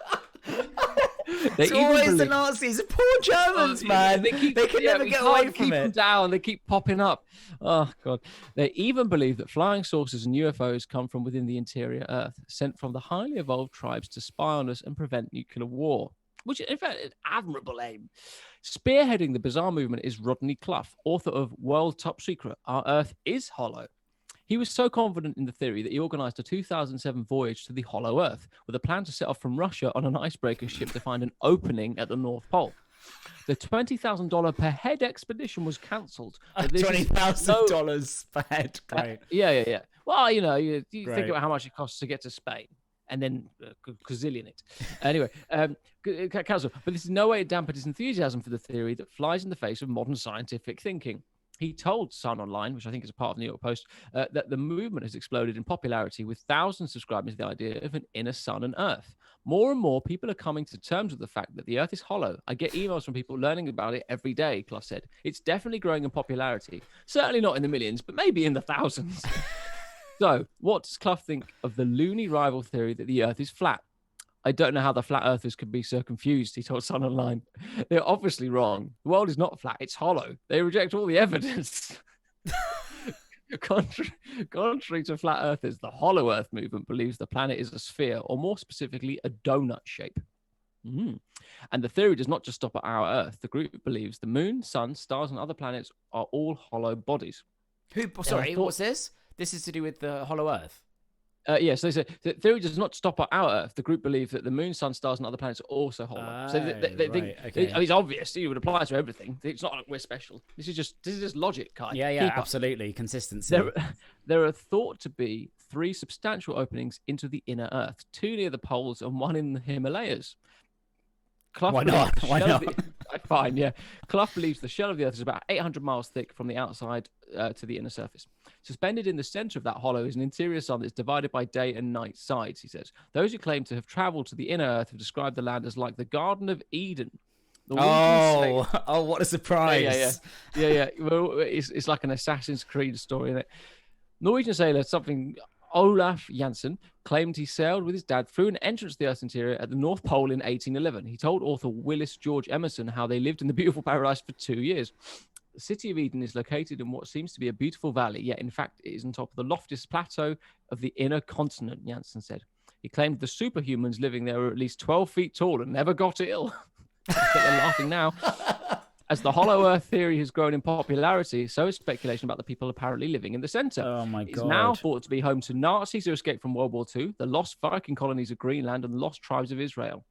It's always the Nazis, poor Germans, man. They can never get away from keep them down. They keep popping up. Oh God! They even believe that flying saucers and UFOs come from within the interior Earth, sent from the highly evolved tribes to spy on us and prevent nuclear war. Which, in fact, is an admirable aim. Spearheading the bizarre movement is Rodney Clough, author of World Top Secret: Our Earth is Hollow. He was so confident in the theory that he organized a 2007 voyage to the Hollow Earth with a plan to set off from Russia on an icebreaker ship to find an opening at the North Pole. The $20,000 per head expedition was cancelled. $20,000 per head. Great. Yeah. Well, you think about how much it costs to get to Spain, and then gazillion it. Anyway, cancelled. But this is no way it dampened his enthusiasm for the theory that flies in the face of modern scientific thinking. He told Sun Online, which I think is a part of the New York Post, that the movement has exploded in popularity, with thousands subscribing to the idea of an inner sun and Earth. More and more people are coming to terms with the fact that the Earth is hollow. I get emails from people learning about it every day, Clough said. It's definitely growing in popularity. Certainly not in the millions, but maybe in the thousands. So, what does Clough think of the loony rival theory that the Earth is flat? I don't know how the flat earthers could be so confused, he told Sun Online. They're obviously wrong. The world is not flat, it's hollow. They reject all the evidence. Contrary to flat earthers, the hollow earth movement believes the planet is a sphere, or more specifically, a donut shape. And the theory does not just stop at our Earth. The group believes the moon, sun, stars, and other planets are all hollow bodies. What's this? This is to do with the hollow Earth. So they say the theory does not stop at our Earth. The group believe that the moon, sun, stars, and other planets are also hollow. So they think, okay. I mean, it's obvious. It would apply to everything. It's not like we're special. This is just logic, Kai. Yeah, absolutely. Consistency. There are thought to be 3 substantial openings into the inner Earth, 2 near the poles and 1 in the Himalayas. Why not? Fine, yeah. Clough believes the shell of the Earth is about 800 miles thick from the outside to the inner surface. Suspended in the center of that hollow is an interior sun that's divided by day and night sides, he says. Those who claim to have traveled to the inner Earth have described the land as like the Garden of Eden. What a surprise. Yeah. Well, it's like an Assassin's Creed story, isn't it? Norwegian sailor, something Olaf Janssen claimed he sailed with his dad through an entrance to the Earth's interior at the North Pole in 1811. He told author Willis George Emerson how they lived in the beautiful paradise for 2 years. The city of Eden is located in what seems to be a beautiful valley, yet in fact it is on top of the loftiest plateau of the inner continent, Janssen said. He claimed the superhumans living there were at least 12 feet tall and never got ill. They're laughing now. As the hollow earth theory has grown in popularity, so is speculation about the people apparently living in the center. Oh my God. It's now thought to be home to Nazis who escaped from World War II, the lost Viking colonies of Greenland, and the lost tribes of Israel.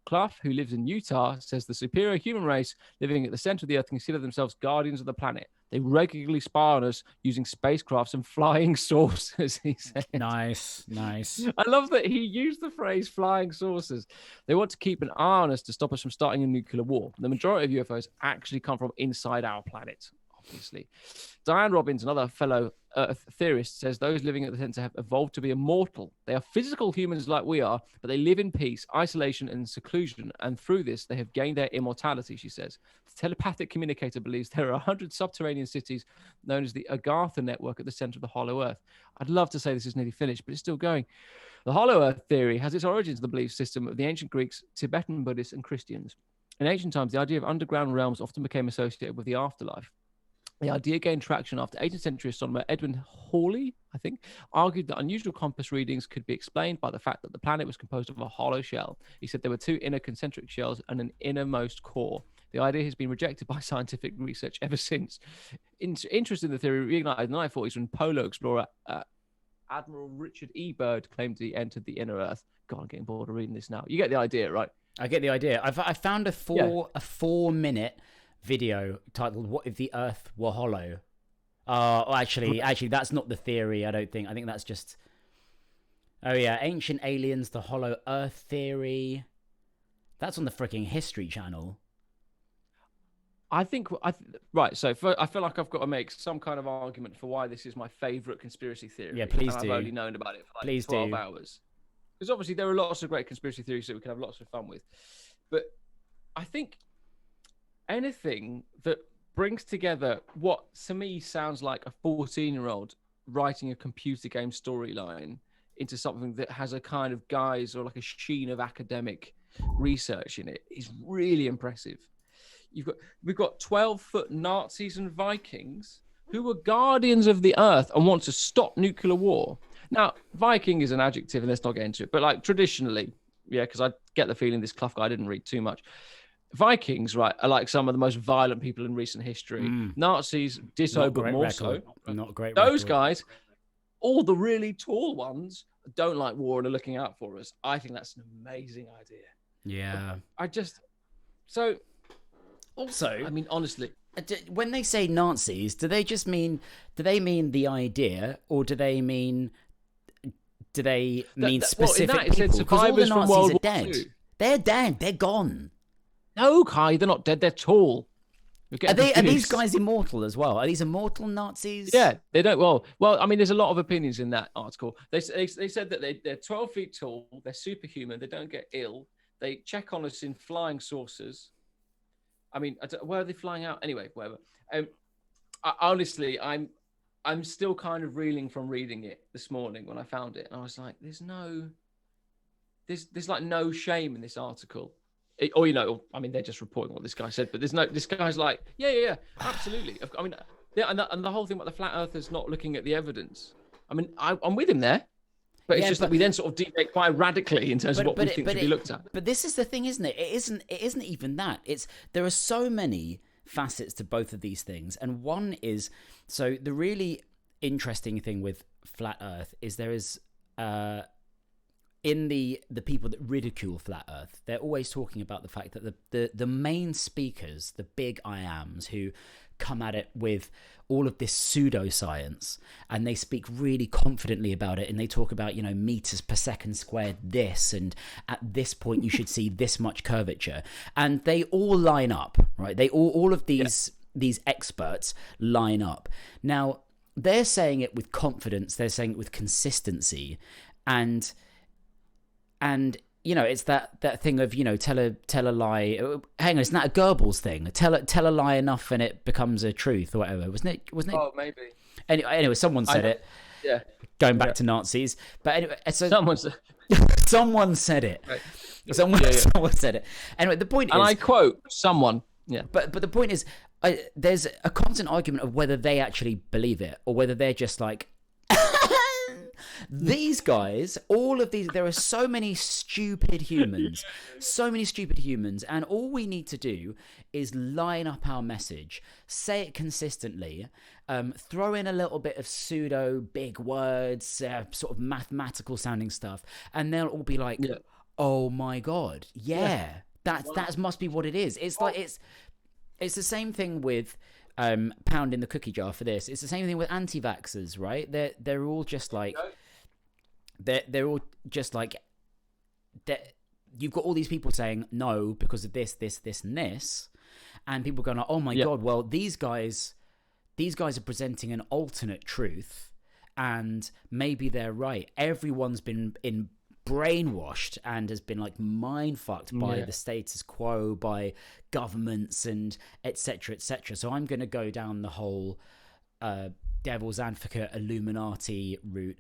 Clough, who lives in Utah, says the superior human race living at the center of the earth consider themselves guardians of the planet. They regularly spy on us using spacecrafts and flying saucers, he said. Nice. I love that he used the phrase flying saucers. They want to keep an eye on us to stop us from starting a nuclear war. The majority of UFOs actually come from inside our planet, obviously. Diane Robbins, another fellow Earth theorist, says those living at the center have evolved to be immortal. They are physical humans like we are, but they live in peace, isolation, and seclusion. And through this, they have gained their immortality, she says. The telepathic communicator believes there are 100 subterranean cities known as the Agartha network at the center of the hollow earth. I'd love to say this is nearly finished, but it's still going. The hollow earth theory has its origins in the belief system of the ancient Greeks, Tibetan Buddhists, and Christians. In ancient times, the idea of underground realms often became associated with the afterlife. The idea gained traction after 18th century astronomer Edwin Halley, I think, argued that unusual compass readings could be explained by the fact that the planet was composed of a hollow shell. He said there were two inner concentric shells and an innermost core. The idea has been rejected by scientific research ever since. Interest in the theory reignited in the 1940s when polo explorer Admiral Richard E. Byrd claimed he entered the inner Earth. God, I'm getting bored of reading this now. You get the idea, right? I get the idea. I found a 4-minute video titled "What if the Earth were hollow?" Actually, that's not the theory. I don't think. I think that's just. Oh yeah, ancient aliens, the hollow Earth theory. That's on the freaking History Channel. Right. So I feel like I've got to make some kind of argument for why this is my favorite conspiracy theory. Yeah, please do. I've only known about it for like 12 hours. Because obviously there are lots of great conspiracy theories that we can have lots of fun with, but I think anything that brings together what to me sounds like a 14-year-old writing a computer game storyline into something that has a kind of guise or like a sheen of academic research in it is really impressive. We've got 12-foot Nazis and Vikings who are guardians of the earth and want to stop nuclear war. Now, Viking is an adjective, and let's not get into it, but like traditionally, yeah, because I get the feeling this Clough guy didn't read too much. Vikings, right, are like some of the most violent people in recent history. Nazis, ditto, but more so. Not great. Those guys, all the really tall ones, don't like war and are looking out for us. I think that's an amazing idea. Yeah. Also, I mean, honestly, when they say Nazis, do they mean the idea, or do they mean specific people? Because all the Nazis are dead. They're dead. They're gone. No, Kai, they're not dead. They're tall. Are these guys immortal as well? Are these immortal Nazis? Yeah, they don't. Well, I mean, there's a lot of opinions in that article. They said that they're 12 feet tall. They're superhuman. They don't get ill. They check on us in flying saucers. I mean, where are they flying out? Anyway, whatever. Honestly, I'm still kind of reeling from reading it this morning when I found it, and I was like, there's like no shame in this article. Or, you know, I mean, they're just reporting what this guy said, but this guy's like, yeah, absolutely. I mean, yeah, and the whole thing about the flat earthers not looking at the evidence. I mean, I'm with him there, but it's just that we then sort of deviate quite radically in terms of what we think should be looked at. But this is the thing, isn't it? It isn't even that. There are so many facets to both of these things, and one is, so the really interesting thing with flat Earth is there is in the people that ridicule flat Earth, they're always talking about the fact that the main speakers, the big I ams who come at it with all of this pseudoscience, and they speak really confidently about it, and they talk about, you know, meters per second squared this, and at this point you should see this much curvature, and they all line up, right? They all of these experts line up. Now, they're saying it with confidence, they're saying it with consistency, and you know, it's that thing of, you know, tell a lie. Hang on, isn't that a Goebbels thing? Tell a lie enough and it becomes a truth or whatever, wasn't it? Oh, maybe. Anyway, someone said it. Yeah. Going back to Nazis. But anyway, so someone said it. Right. Someone said it. Anyway, the point is, and I quote someone. Yeah. But the point is, there's a constant argument of whether they actually believe it or whether they're just like, these guys, all of these, there are so many stupid humans, and all we need to do is line up our message, say it consistently, throw in a little bit of pseudo big words, sort of mathematical sounding stuff, and they'll all be like, oh my God, that must be what it is. It's like, it's the same thing with pounding the cookie jar for this. It's the same thing with anti-vaxxers, right? They're all just like, they're all just like, you've got all these people saying no because of this, and this, and people going like, oh my God, well, these guys are presenting an alternate truth, and maybe they're right. Everyone's been brainwashed and has been like mind fucked by the status quo, by governments, and etc. So I'm going to go down the whole devil's advocate Illuminati route.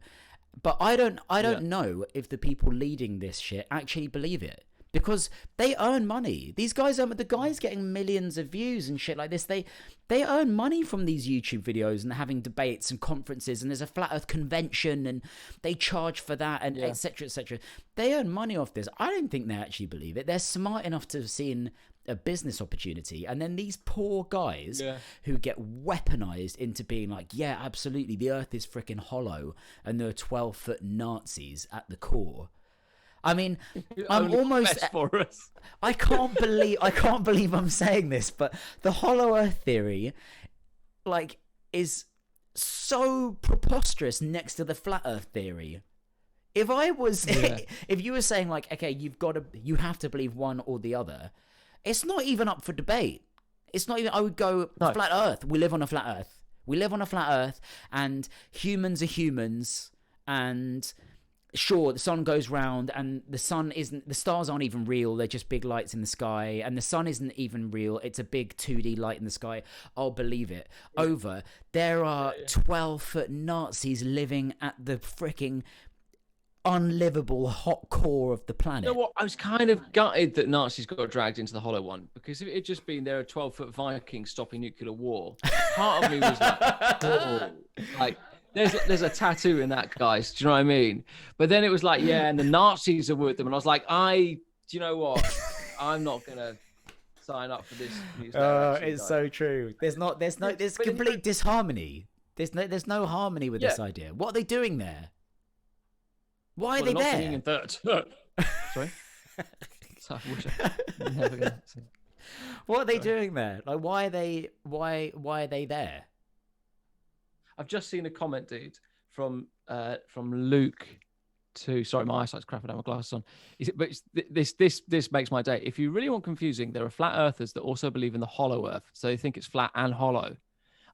But I don't know if the people leading this shit actually believe it, because they earn money. These guys the guys getting millions of views and shit like this. They earn money from these YouTube videos and having debates and conferences, and there's a flat earth convention and they charge for that, and etc. They earn money off this. I don't think they actually believe it. They're smart enough to have seen a business opportunity, and then these poor guys who get weaponized into being like, yeah, absolutely, the earth is freaking hollow and there are 12-foot Nazis at the core. I mean, I'm almost for us. I can't believe I'm saying this, but the hollow earth theory like is so preposterous next to the flat earth theory. If I was if you were saying like, okay, you have to believe one or the other, it's not even up for debate. It's not even, I would go flat earth. We live on a flat earth, and humans are humans, and sure, the sun goes round, and the stars aren't even real. They're just big lights in the sky, and the sun isn't even real. It's a big 2D light in the sky. I'll believe it. Over, there are 12-foot Nazis living at the freaking unlivable hot core of the planet. You know what? I was kind of gutted that Nazis got dragged into the hollow one, because if it had just been there are 12-foot Vikings stopping nuclear war, part of me was like, oh, like, there's a tattoo in that, guys. Do you know what I mean? But then it was like, and the Nazis are with them, and I was like, do you know what? I'm not gonna sign up for this. It's so true. There's complete disharmony. There's no harmony with this idea. What are they doing there? Why are they there? Singing in third. Sorry. I wish I never gonna sing. What are they doing there? Like, why are they there? I've just seen a comment, dude, from Luke to, sorry, my eyesight's crap. I don't have my glasses on. But this makes my day. If you really want confusing, there are flat earthers that also believe in the hollow earth, so they think it's flat and hollow.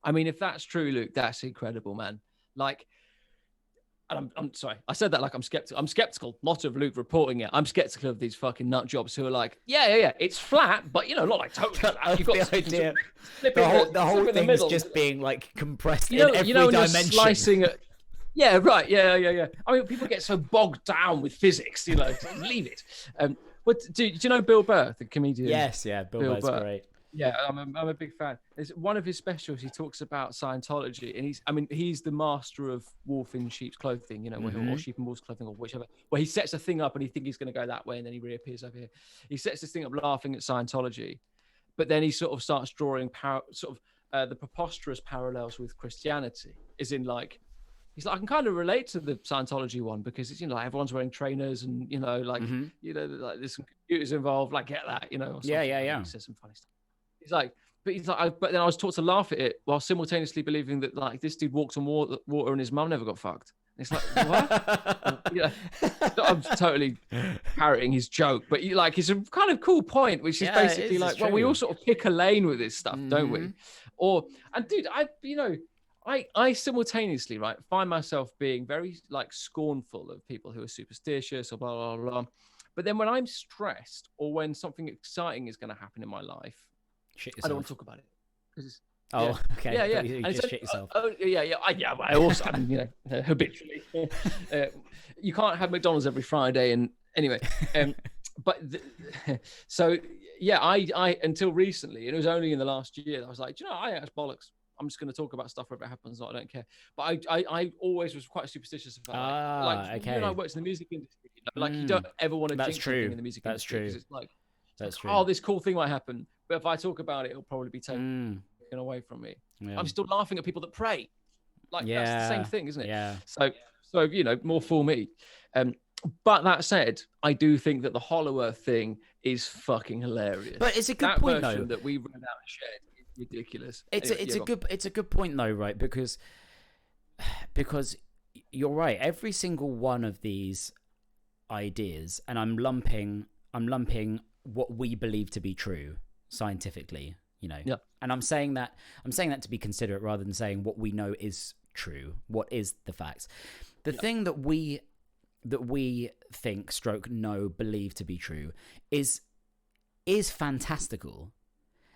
I mean, if that's true, Luke, that's incredible, man. Like, and I'm sorry, I said that like I'm skeptical. I'm skeptical, not of Luke reporting it. I'm skeptical of these fucking nut jobs who are like, it's flat, but not like totally flat. You've got the idea. The whole thing is just being like compressed in every dimension. Slicing it. Yeah, right. Yeah. I mean, people get so bogged down with physics, leave it. But do you know Bill Burr, the comedian? Yes, Bill Burr's great. Yeah, I'm a big fan. There's one of his specials. He talks about Scientology, and he's the master of wolf in sheep's clothing, or sheep in wolf's clothing, or whichever. Where he sets a thing up, and he thinks he's going to go that way, and then he reappears over here. He sets this thing up, laughing at Scientology, but then he sort of starts drawing the preposterous parallels with Christianity. Is in like, he's like, I can kind of relate to the Scientology one because it's like everyone's wearing trainers and like there's some computers involved. Like, get that, or yeah. He says some funny stuff. But then I was taught to laugh at it while simultaneously believing that like this dude walked on water and his mum never got fucked. And it's like, what? I'm totally parroting his joke, but it's a kind of cool point, which is basically like, well, we all sort of pick a lane with this stuff, don't we? And dude, I simultaneously find myself being very like scornful of people who are superstitious or blah blah blah. But then when I'm stressed or when something exciting is going to happen in my life, I don't want to talk about it because Oh, okay. Yeah. You just shit yourself. Yeah. I also, habitually. You can't have McDonald's every Friday, and anyway. So yeah, I until recently, and it was only in the last year that I was like, I think that's bollocks. I'm just going to talk about stuff whether it happens or not. I don't care. But I always was quite superstitious about like okay. you and I worked in the music industry. Like you don't ever want to jinx something in the music industry because it's like, oh, this cool thing might happen, but if I talk about it, it'll probably be taken away from me. Yeah. I'm still laughing at people that pray. Like that's the same thing, isn't it? Yeah. So more for me. But that said, I do think that the Hollow Earth thing is fucking hilarious. But it's a good point though. That we read out and shared is ridiculous. It's a good point though, right? Because you're right. Every single one of these ideas, and I'm lumping what we believe to be true scientifically, and I'm saying that to be considerate rather than saying what we know is true, what is the facts. The thing that we think believe to be true is fantastical,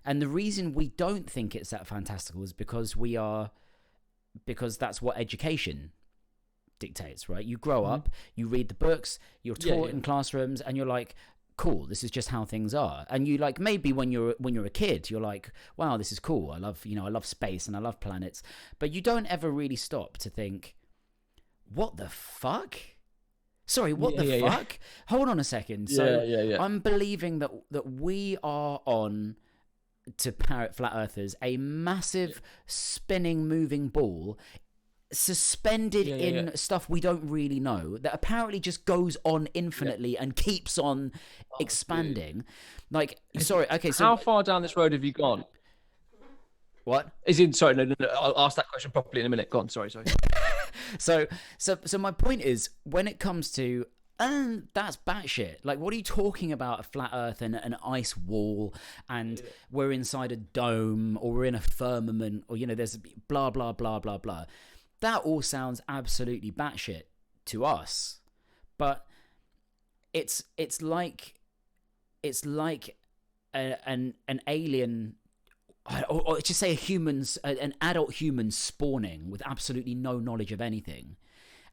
and the reason we don't think it's that fantastical is because that's what education dictates, right? You grow up, you read the books, you're taught in classrooms, and you're like, cool, this is just how things are. And you like, maybe when you're a kid, you're like, wow, this is cool. I love space and I love planets. But you don't ever really stop to think, what the fuck? Sorry, what the fuck? Hold on a second. So I'm believing that we are on, to parrot flat earthers, a massive spinning moving ball suspended in stuff we don't really know, that apparently just goes on infinitely and keeps on expanding. Dude. Like, sorry, okay, so how far down this road have you gone? What? Sorry, no, I'll ask that question properly in a minute. Go on, sorry. So my point is, when it comes to that's batshit. Like, what are you talking about? A flat Earth and an ice wall, and we're inside a dome, or we're in a firmament, or there's blah blah blah blah blah. That all sounds absolutely batshit to us, but it's like an alien, or just say an adult human spawning with absolutely no knowledge of anything,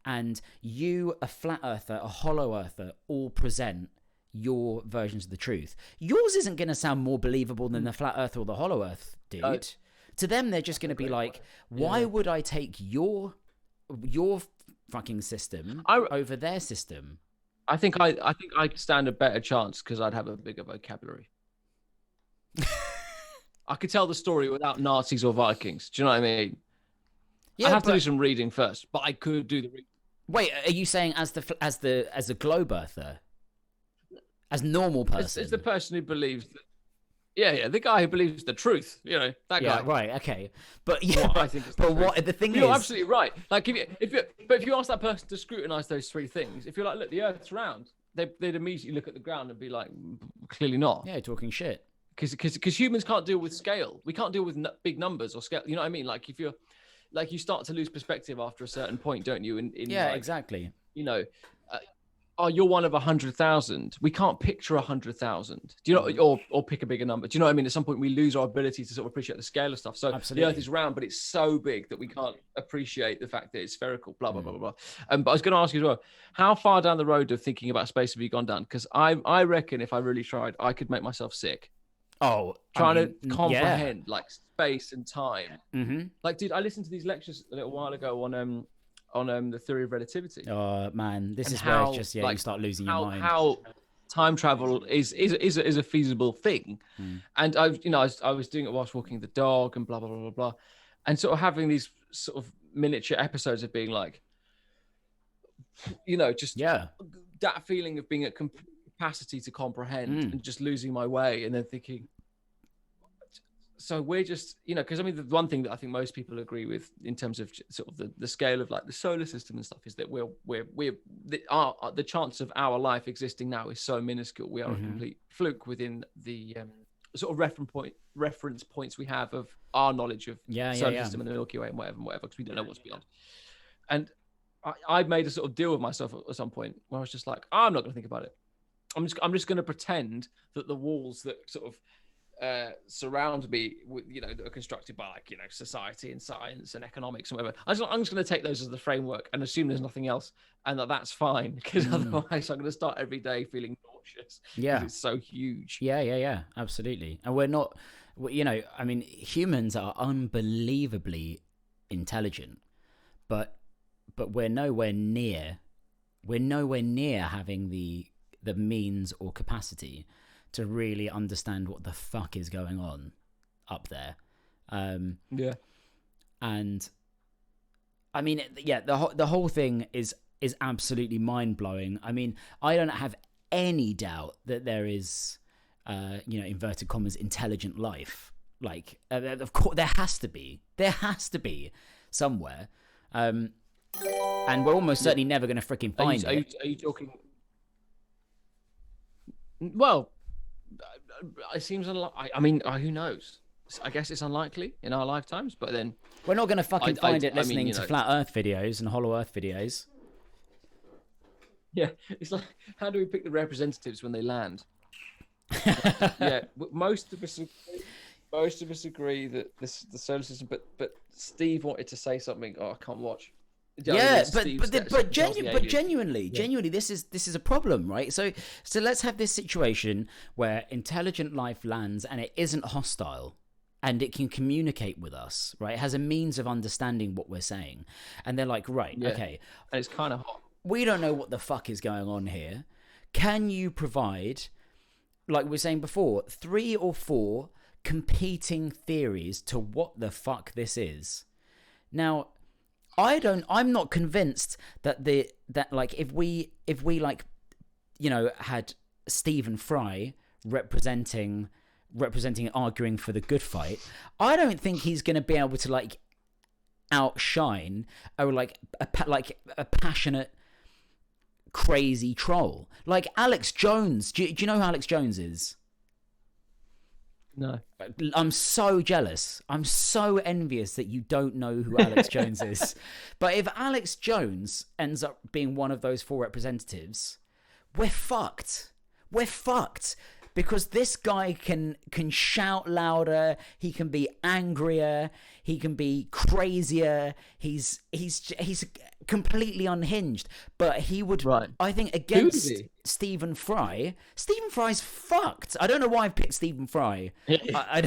and you, a flat earther, a hollow earther, all present your versions of the truth. Yours isn't going to sound more believable than the flat earth or the hollow earth, dude. To them, they're just going to be like, why would I take your fucking system over their system? I think I'd stand a better chance because I'd have a bigger vocabulary. I could tell the story without Nazis or Vikings. Do you know what I mean? Yeah, I have to do some reading first, but I could do the reading. Wait, are you saying as a globe earther? As normal person? It's the person who believes that. Yeah, the guy who believes the truth, that guy. Yeah, right, okay. But I think it's the thing is, you're absolutely right. Like if you ask that person to scrutinize those three things, if you're like, look, the Earth's round, they'd immediately look at the ground and be like, clearly not. Yeah, talking shit. Because humans can't deal with scale. We can't deal with big numbers or scale. You know what I mean? Like if you're, like you start to lose perspective after a certain point, don't you? Exactly. You're one of 100,000. We can't picture 100,000. Do you know, or pick a bigger number? Do you know what I mean? At some point, we lose our ability to sort of appreciate the scale of stuff. So Absolutely. The Earth is round, but it's so big that we can't appreciate the fact that it's spherical. Blah blah blah blah blah. But I was going to ask you as well, how far down the road of thinking about space have you gone down? Because I reckon if I really tried, I could make myself sick. Trying to comprehend like space and time. Mm-hmm. Like, dude, I listened to these lectures a little while ago on the theory of relativity. Oh man, this is where it's just you start losing your mind. How time travel is a feasible thing, and I was doing it whilst walking the dog and blah blah blah blah blah, and sort of having these sort of miniature episodes of being like, that feeling of being at capacity to comprehend and just losing my way, and then thinking. So we're just, because I mean, the one thing that I think most people agree with in terms of sort of the scale of like the solar system and stuff is that the chance of our life existing now is so minuscule. We are a complete fluke within the sort of reference points we have of our knowledge of solar system and the Milky Way and whatever, because we don't know what's beyond. And I made a sort of deal with myself at some point where I was just like, I'm not going to think about it. I'm just going to pretend that the walls that sort of surround me with, that are constructed by society and science and economics and whatever. I'm just going to take those as the framework and assume there's nothing else, and that's fine, because otherwise I'm going to start every day feeling nauseous. Yeah, it's so huge. Yeah, absolutely. And we're not, I mean, humans are unbelievably intelligent, but we're nowhere near having the means or capacity to really understand what the fuck is going on up there. And I mean, the whole thing is absolutely mind-blowing. I mean, I don't have any doubt that there is inverted commas intelligent life. Like, of course there has to be somewhere, and we're almost certainly never going to freaking find it. Are you talking? Well, it seems unlikely. I mean, who knows? I guess it's unlikely in our lifetimes, but then we're not going to fucking find it listening to flat Earth videos and hollow Earth videos. Yeah, it's like, how do we pick the representatives when they land? Yeah, most of us agree that the solar system. But Steve wanted to say something. Oh, I can't watch. Yeah, but genuinely, this is a problem, right? So let's have this situation where intelligent life lands and it isn't hostile, and it can communicate with us, right? It has a means of understanding what we're saying, and they're like, right, okay, and it's kind of hot. We don't know what the fuck is going on here. Can you provide, like we were saying before, 3 or 4 competing theories to what the fuck this is? Now, I'm not convinced that if we had Stephen Fry representing arguing for the good fight, I don't think he's going to be able to outshine a passionate crazy troll like Alex Jones. Do you know who Alex Jones is? No. I'm so jealous. I'm so envious that you don't know who Alex Jones is. But if Alex Jones ends up being one of those 4 representatives, we're fucked. We're fucked. Because this guy can shout louder, he can be angrier, he can be crazier, he's completely unhinged. But he would, right. I think, against Stephen Fry. Stephen Fry's fucked. I don't know why I picked Stephen Fry. I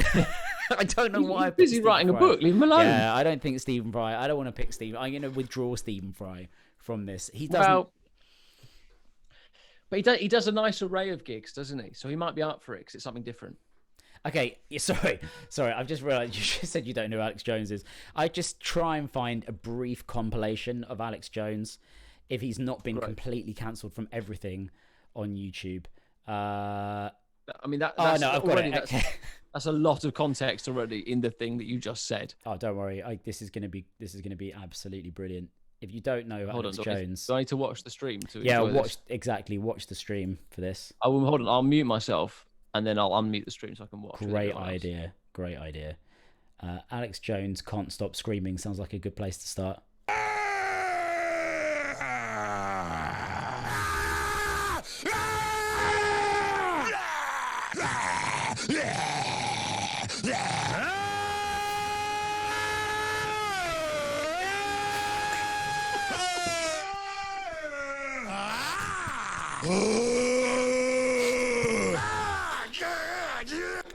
don't know why I picked busy Stephen writing Fry. A book, leave him alone. Yeah, I don't think Stephen Fry. I don't want to pick Stephen. I'm going to withdraw Stephen Fry from this. He doesn't. Well, but he does a nice array of gigs, doesn't he? So he might be up for it because it's something different. Okay, sorry. I've just realised you just said you don't know who Alex Jones is. I just try and find a brief compilation of Alex Jones if he's not been completely cancelled from everything on YouTube. I mean, that's I've got it. Okay. That's a lot of context already in the thing that you just said. Oh, don't worry. This is going to be absolutely brilliant. If you don't know Alex Jones, do I need to watch the stream to watch the stream for this. Hold on. I'll mute myself and then I'll unmute the stream so I can watch. Great idea. Alex Jones Can't Stop Screaming sounds like a good place to start.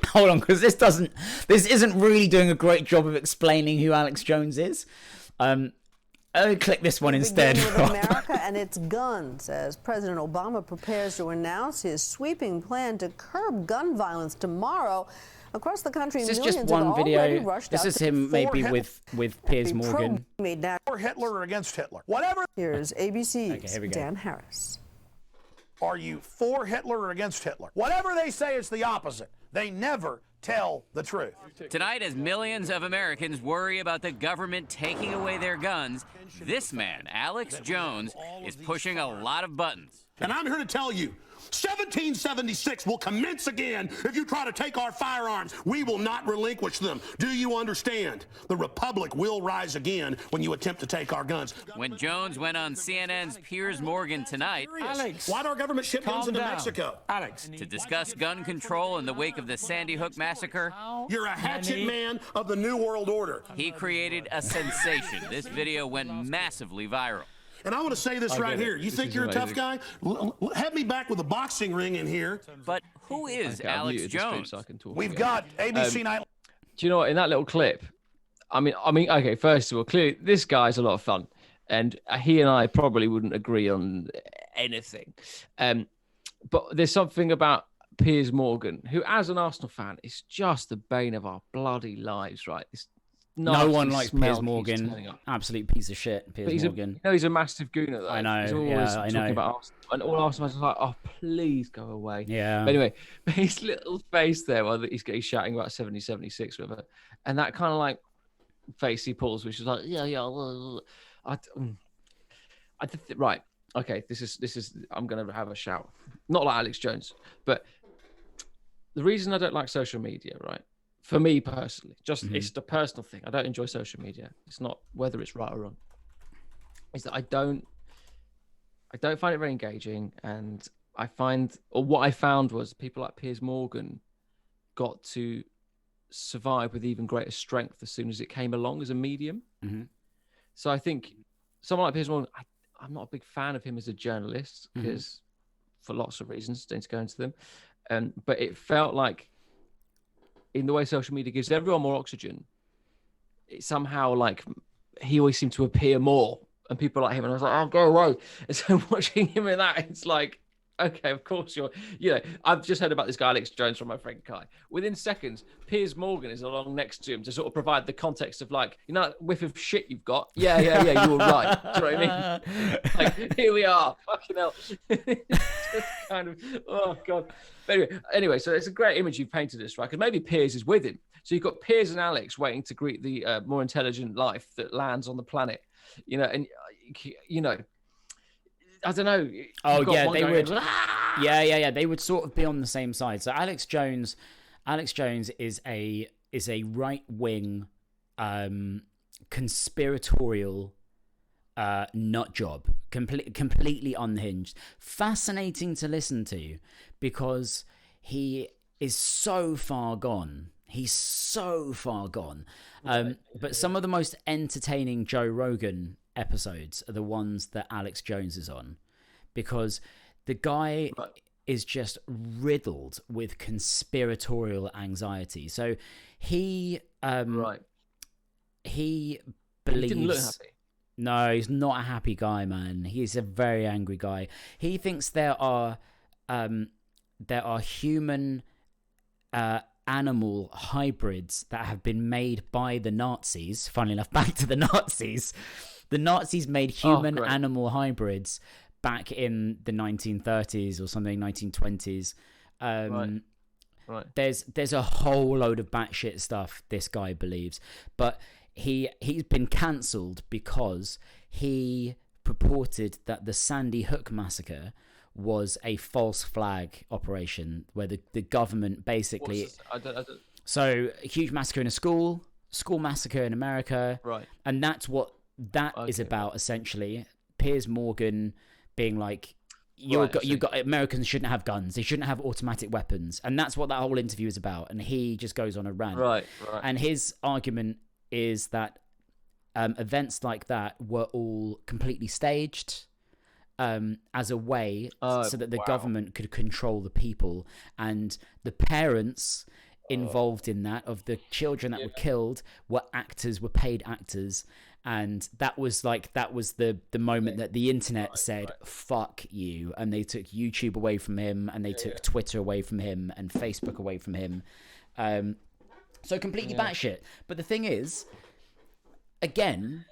Hold on, because this isn't really doing a great job of explaining who Alex Jones is. I'll click this one instead. With America and its guns, as President Obama prepares to announce his sweeping plan to curb gun violence tomorrow. Across the country, this is just one video. This is him maybe with Piers Morgan. For Hitler or against Hitler? Whatever. Here's ABC's Dan Harris. Are you for Hitler or against Hitler? Whatever they say, it's the opposite. They never tell the truth. Tonight, as millions of Americans worry about the government taking away their guns, this man, Alex Jones, is pushing a lot of buttons. And I'm here to tell you, 1776 will commence again if you try to take our firearms. We will not relinquish them. Do you understand? The Republic will rise again when you attempt to take our guns. When Jones went on CNN's Piers Morgan tonight, Alex, why'd our government ship guns into Mexico? Alex, to discuss gun control in the wake of the Sandy Hook massacre, you're a hatchet man of the New World Order. he created a sensation. This video went massively viral. And I want to say this right here. You think you're a tough guy? Have me back with a boxing ring in here. But who is Alex Jones? So I can talk We've got ABC 9. Do you know what? In that little clip, I mean, okay, first of all, clearly this guy's a lot of fun. And he and I probably wouldn't agree on anything. But there's something about Piers Morgan, who, as an Arsenal fan, is just the bane of our bloody lives, right? No one likes Piers Morgan. Absolute piece of shit, Piers Morgan. He's a massive gooner, though. I know. He's always talking about Arsenal. And all Arsenal fans are like, oh, please go away. Yeah. But anyway, his little face there while he's shouting about 70-76 with it. And that kind of like face he pulls, which is like, right. Okay, this is I'm going to have a shout. Not like Alex Jones, but the reason I don't like social media, right? For me personally, it's the personal thing. I don't enjoy social media. It's not whether it's right or wrong. Is that I don't find it very engaging, and what I found was people like Piers Morgan got to survive with even greater strength as soon as it came along as a medium. Mm-hmm. So I think someone like Piers Morgan, I'm not a big fan of him as a journalist because for lots of reasons, don't go into them. But it felt like, in the way social media gives everyone more oxygen, it somehow like he always seemed to appear more, and people like him, and I was like, oh, go away. And so watching him in that, it's like, okay, of course I've just heard about this guy Alex Jones from my friend Kai. Within seconds, Piers Morgan is along next to him to sort of provide the context of like, that whiff of shit you've got. Yeah, you were right. Do you know what I mean? Like, here we are. Fucking hell. Just kind of, oh God. But anyway, so it's a great image you've painted us, right? Because maybe Piers is with him. So you've got Piers and Alex waiting to greet the more intelligent life that lands on the planet, and I don't know. Oh yeah, they would. Yeah. They would sort of be on the same side. So Alex Jones is a right wing, conspiratorial, nut job. Completely unhinged. Fascinating to listen to because he is so far gone. He's so far gone. But some of the most entertaining Joe Rogan episodes are the ones that Alex Jones is on, because the guy is just riddled with conspiratorial anxiety. So he he believes. He didn't look happy. No, he's not a happy guy, man. He's a very angry guy. He thinks there are human animal hybrids that have been made by the Nazis. Funnily enough, back to the Nazis. The Nazis made human animal hybrids back in the 1930s or something, 1920s. Right. There's a whole load of batshit stuff this guy believes, but he's been cancelled because he purported that the Sandy Hook massacre was a false flag operation where the government basically... So a huge massacre in a school massacre in America, right? And that's what is about essentially. Piers Morgan being like, you got Americans shouldn't have guns, they shouldn't have automatic weapons, and that's what that whole interview is about. And he just goes on a rant, right. And his argument is that events like that were all completely staged. As a way so that the government could control the people, and the parents involved in that of the children that were killed were paid actors, and that was the moment that the internet said fuck you, and they took YouTube away from him, and they took Twitter away from him, and Facebook away from him. So completely batshit. But the thing is, again,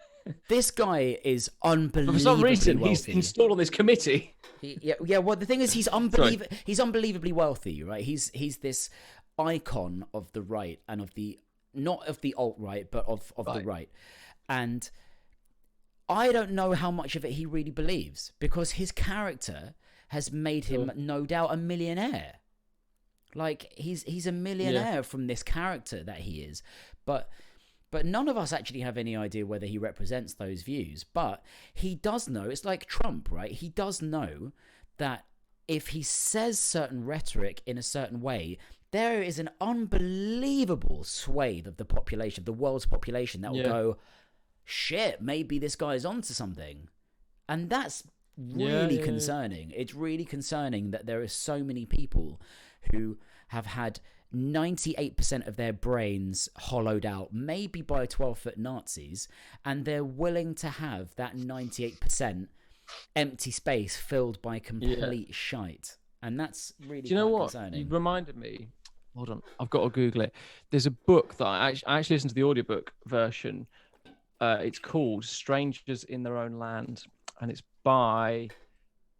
this guy is unbelievably for some reason, wealthy. He's installed on this committee. Well, the thing is, he's unbelievably wealthy, right? He's this icon of the right and of the not of the alt-right, but of the right. And I don't know how much of it he really believes, because his character has made him no doubt a millionaire. Like he's a millionaire from this character that he is, but none of us actually have any idea whether he represents those views. But he does know. It's like Trump, right? He does know that if he says certain rhetoric in a certain way, there is an unbelievable swathe of the population, of the world's population, that will go, shit, maybe this guy's onto something. And that's really concerning. It's really concerning that there are so many people who have had 98% of their brains hollowed out, maybe by 12-foot Nazis, and they're willing to have that 98% empty space filled by complete shite. And that's really concerning. You reminded me. Hold on, I've got to Google it. There's a book that I actually listened to the audiobook version. It's called Strangers in Their Own Land, and it's by...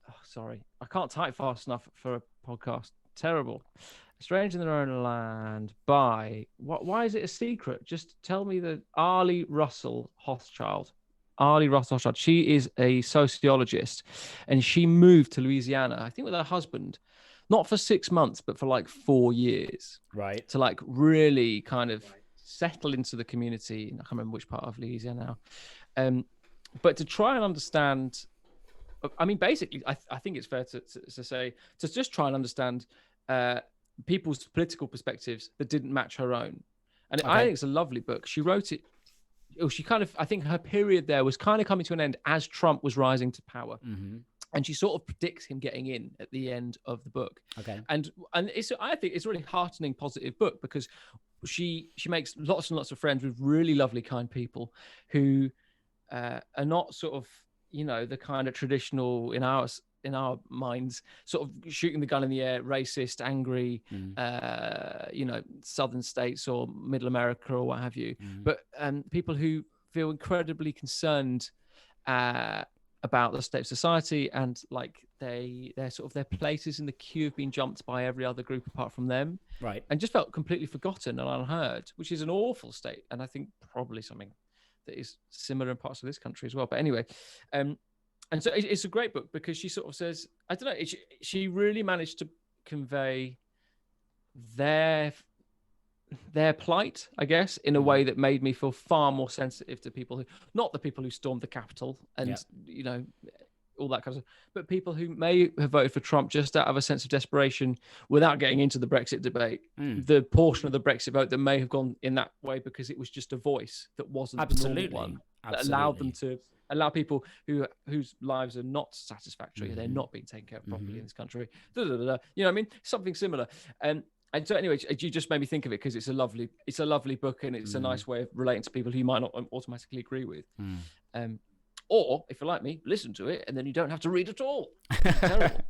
Oh, sorry, I can't type fast enough for a podcast. Terrible. Strangers in Their Own Land by... Why is it a secret? Just tell me the... Arlie Russell Hochschild. Arlie Russell Hochschild. She is a sociologist, and she moved to Louisiana, I think with her husband, not for 6 months, but for like 4 years. Right. To like really kind of settle into the community. I can't remember which part of Louisiana now. But to try and understand, I mean, basically, I think it's fair to say, to just try and understand people's political perspectives that didn't match her own. And I think it's a lovely book. She wrote it, she kind of, I think her period there was kind of coming to an end as Trump was rising to power. Mm-hmm. And she sort of predicts him getting in at the end of the book. Okay. And it's, I think it's a really heartening, positive book, because she makes lots and lots of friends with really lovely, kind people who are not sort of, you know, the kind of traditional in our minds, sort of shooting the gun in the air, racist, angry, you know, southern states or middle America or what have you. But people who feel incredibly concerned about the state of society, and like they're sort of their places in the queue have been jumped by every other group apart from them, right? And just felt completely forgotten and unheard, which is an awful state, and I think probably something that is similar in parts of this country as well. But anyway, and so it's a great book because she sort of says, I don't know, she really managed to convey their plight, I guess, in a way that made me feel far more sensitive to people who, not the people who stormed the Capitol and, you know, all that kind of stuff, but people who may have voted for Trump just out of a sense of desperation without getting into the Brexit debate. The portion of the Brexit vote that may have gone in that way because it was just a voice that wasn't the normal one. That allowed them to allow people whose lives are not satisfactory, they're not being taken care of properly in this country. You know what I mean? Something similar. And so anyway, you just made me think of it because it's a lovely book, and it's a nice way of relating to people who you might not automatically agree with. Or if you're like me, listen to it and then you don't have to read at all. Terrible.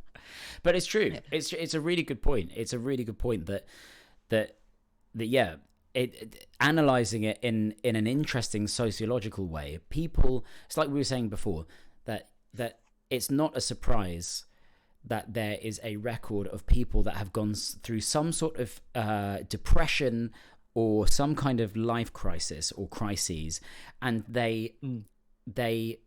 But it's true. It's a really good point. It's a really good point that analyzing it in an interesting sociological way. People, it's like we were saying before, that it's not a surprise that there is a record of people that have gone through some sort of depression or some kind of life crisis or crises, and they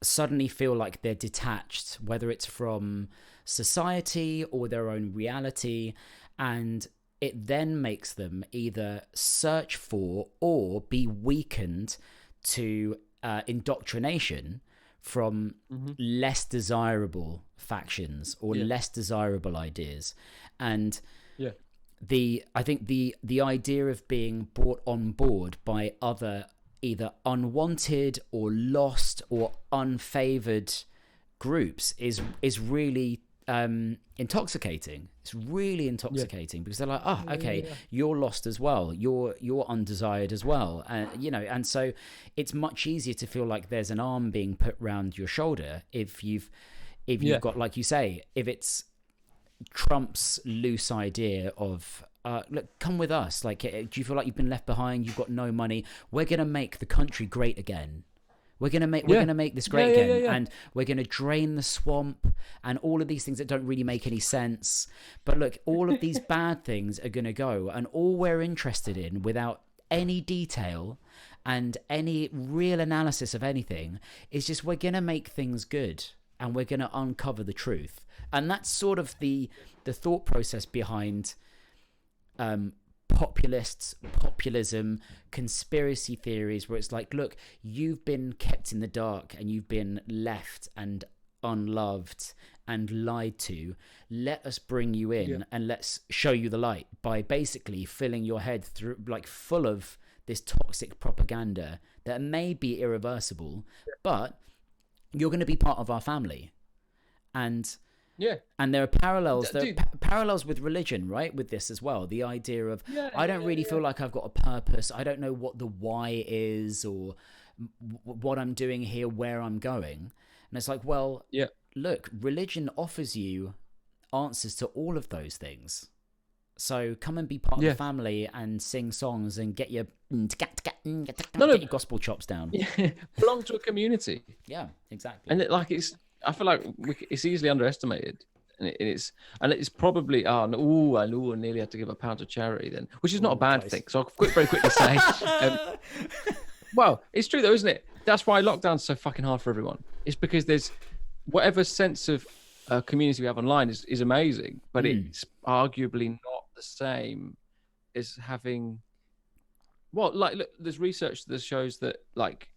suddenly feel like they're detached, whether it's from society or their own reality, and it then makes them either search for or be weakened to indoctrination from less desirable factions or less desirable ideas. And I think the idea of being brought on board by other either unwanted or lost or unfavored groups is really intoxicating. It's really intoxicating because they're like, oh, okay, you're lost as well. You're undesired as well. You know, and so it's much easier to feel like there's an arm being put round your shoulder if you've got, like you say, if it's Trump's loose idea of look, come with us. Like, do you feel like you've been left behind? You've got no money. We're gonna make the country great again. We're gonna make this great again, and we're gonna drain the swamp and all of these things that don't really make any sense. But look, all of these bad things are gonna go, and all we're interested in, without any detail and any real analysis of anything, is just we're gonna make things good, and we're gonna uncover the truth. And that's sort of the thought process behind populism, conspiracy theories, where it's like, look, you've been kept in the dark and you've been left and unloved and lied to. Let us bring you in and let's show you the light by basically filling your head through, like, full of this toxic propaganda that may be irreversible, but you're going to be part of our family. And and there are parallels parallels with religion, right, with this as well. The idea of I don't really feel like I've got a purpose. I don't know what the why is or what I'm doing here, where I'm going. And it's like, well, look, religion offers you answers to all of those things. So come and be part of the family and sing songs and get your get your gospel chops down. Belong to a community. Yeah, exactly. And I feel like it's easily underestimated, and it's probably I nearly had to give a pound to charity then, which is not a bad thing. So I'll very quickly say, well, it's true though, isn't it? That's why lockdown's so fucking hard for everyone. It's because there's whatever sense of community we have online is amazing, but it's arguably not the same as having. Well, like look, there's research that shows that like